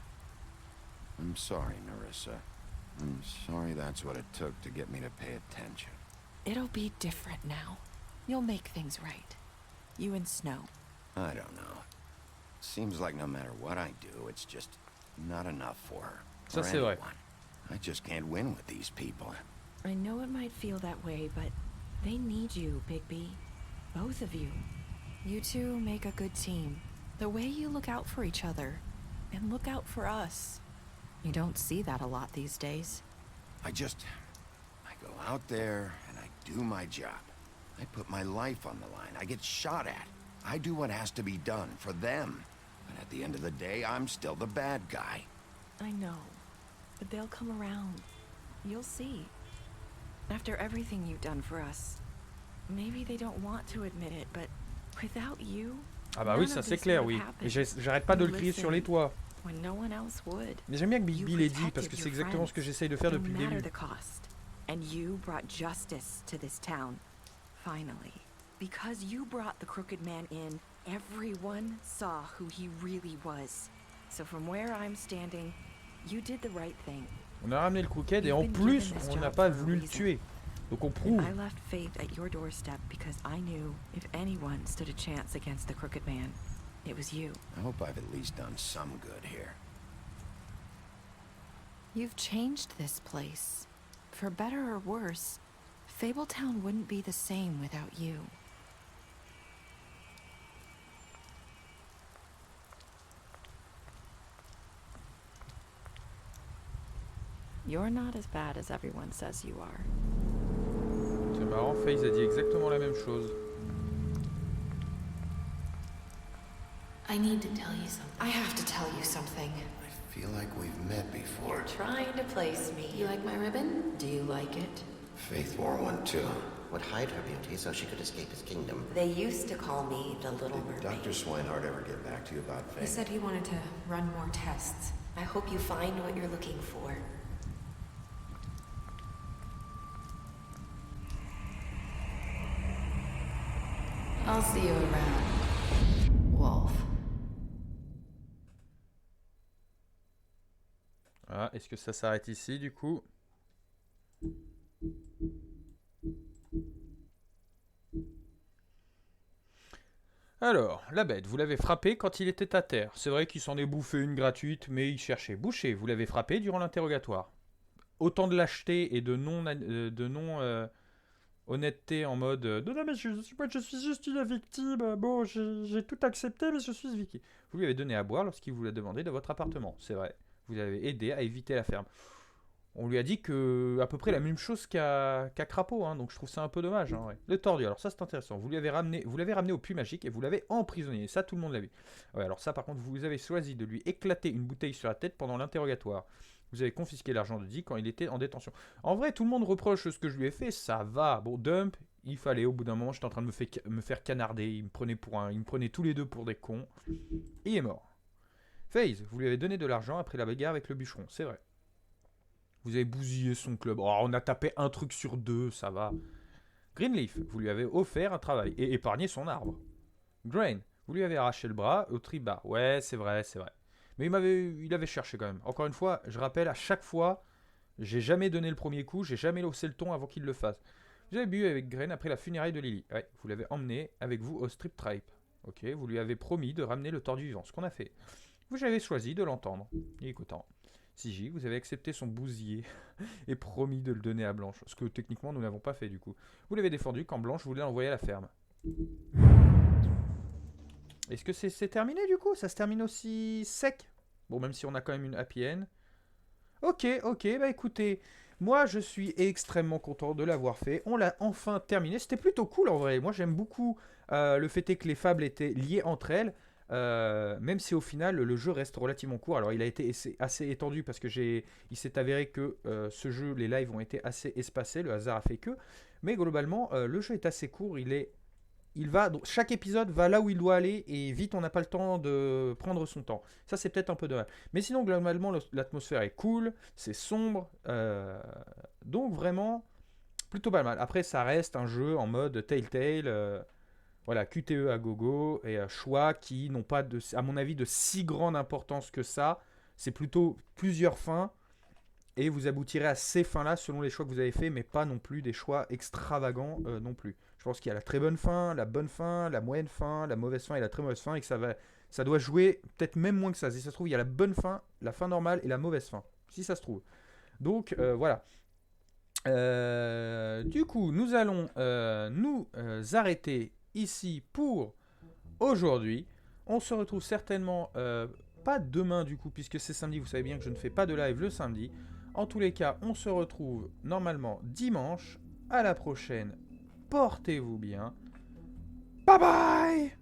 I'm sorry, Narissa. I'm sorry that's what it took to get me to pay attention. It'll be different now. You'll make things right. You and Snow. I don't know. Seems like no matter what I do, it's just not enough for her. Ça c'est vrai. I just can't win with these people. I know it might feel that way, but they need you, Bigby. Both of you. You two make a good team. The way you look out for each other, and look out for us. You don't see that a lot these days. I go out there and I do my job. I put my life on the line. I get shot at. I do what has to be done for them. But at the end of the day, I'm still the bad guy. I know. But they'll come around. You'll see. After everything you've done for us. Maybe they don't want to admit it, but without you, ah bah oui, ça c'est clair, oui. Et j'arrête pas de le crier sur les toits. When no one else would. Mais j'aime bien que Bigby l'ait dit parce que c'est exactement ce que j'essaye de faire depuis le début. And you brought justice to this town. Finally. Because you brought the Crooked Man in, everyone saw who he really was. So from where I'm standing, you did the right thing. On a ramené le Crooked et en plus, on n'a pas voulu le tuer. Donc on prouve. I left Faith at your doorstep because I knew if anyone stood a chance against the Crooked Man, it was you. I hope I've at least done some good here. You've changed this place. For better or worse, Fabletown wouldn't be the same without you. You're not as bad as everyone says you are. C'est marrant, FaZe a dit exactement la même chose. I need to tell you something. I have to tell you something. I feel like we've met before. You're trying to place me. You like my ribbon? Do you like it? Faith wore one too. Would hide her beauty so she could escape his kingdom. They used to call me the Little Mermaid. Did Dr. Swinehart ever get back to you about Faith? He said he wanted to run more tests. I hope you find what you're looking for. I'll see you around, Wolf. Ah, est-ce que ça s'arrête ici du coup? Alors, la bête, vous l'avez frappé quand il était à terre. C'est vrai qu'il s'en est bouffé une gratuite, mais il cherchait. Boucher, vous l'avez frappé durant l'interrogatoire. Autant de lâcheté et de non honnêteté en mode non mais je suis juste une victime, bon j'ai tout accepté mais je suis victime. Vous lui avez donné à boire lorsqu'il vous l'a demandé de votre appartement, c'est vrai. Vous avez aidé à éviter la ferme. On lui a dit que à peu près la même chose qu'à Crapaud, hein, donc je trouve ça un peu dommage. Hein, ouais. Le tordu, alors ça c'est intéressant. Vous l'avez ramené au puits magique et vous l'avez emprisonné. Ça tout le monde l'a vu. Ouais, alors ça par contre vous avez choisi de lui éclater une bouteille sur la tête pendant l'interrogatoire. Vous avez confisqué l'argent de Dick quand il était en détention. En vrai, tout le monde reproche ce que je lui ai fait, ça va. Bon, Dump, il fallait, au bout d'un moment, j'étais en train de me faire canarder. Il me prenait tous les deux pour des cons. Et il est mort. FaZe, vous lui avez donné de l'argent après la bagarre avec le bûcheron, c'est vrai. Vous avez bousillé son club. Oh, on a tapé un truc sur deux, ça va. Greenleaf, vous lui avez offert un travail et épargné son arbre. Grain, vous lui avez arraché le bras au tribas. Ouais, c'est vrai, c'est vrai. Mais il avait cherché quand même. Encore une fois, je rappelle, à chaque fois, j'ai jamais donné le premier coup, j'ai jamais haussé le ton avant qu'il le fasse. Vous avez bu avec Grain après la funéraille de Lily. Ouais, vous l'avez emmené avec vous au strip tribe. Ok, vous lui avez promis de ramener le tordu vivant, ce qu'on a fait. Vous avez choisi de l'entendre. Il est content. Sigi, vous avez accepté son bousier et promis de le donner à Blanche. Ce que techniquement nous n'avons pas fait du coup. Vous l'avez défendu quand Blanche voulait l'envoyer à la ferme. Est-ce que c'est terminé du coup? Ça se termine aussi sec? Bon, même si on a quand même une happy end. Ok, bah écoutez, moi je suis extrêmement content de l'avoir fait. On l'a enfin terminé. C'était plutôt cool en vrai. Moi j'aime beaucoup le fait est que les fables étaient liées entre elles. Même si au final le jeu reste relativement court. Alors il a été assez étendu parce que il s'est avéré que ce jeu, les lives ont été assez espacés. Le hasard a fait que. Mais globalement, le jeu est assez court. Chaque épisode va là où il doit aller et vite on n'a pas le temps de prendre son temps. Ça c'est peut-être un peu dommage. Mais sinon globalement l'atmosphère est cool, c'est sombre, donc vraiment plutôt pas mal. Après ça reste un jeu en mode Telltale, voilà, QTE à gogo et choix qui n'ont pas à mon avis de si grande importance que ça. C'est plutôt plusieurs fins et vous aboutirez à ces fins-là selon les choix que vous avez faits, mais pas non plus des choix extravagants non plus. Je pense qu'il y a la très bonne fin, la moyenne fin, la mauvaise fin et la très mauvaise fin, et que ça doit jouer peut-être même moins que ça. Si ça se trouve, il y a la bonne fin, la fin normale et la mauvaise fin. Si ça se trouve. Donc voilà. Du coup, nous allons nous arrêter ici pour aujourd'hui. On se retrouve certainement pas demain du coup, puisque c'est samedi. Vous savez bien que je ne fais pas de live le samedi. En tous les cas, on se retrouve normalement dimanche. À la prochaine. Portez-vous bien. Bye bye!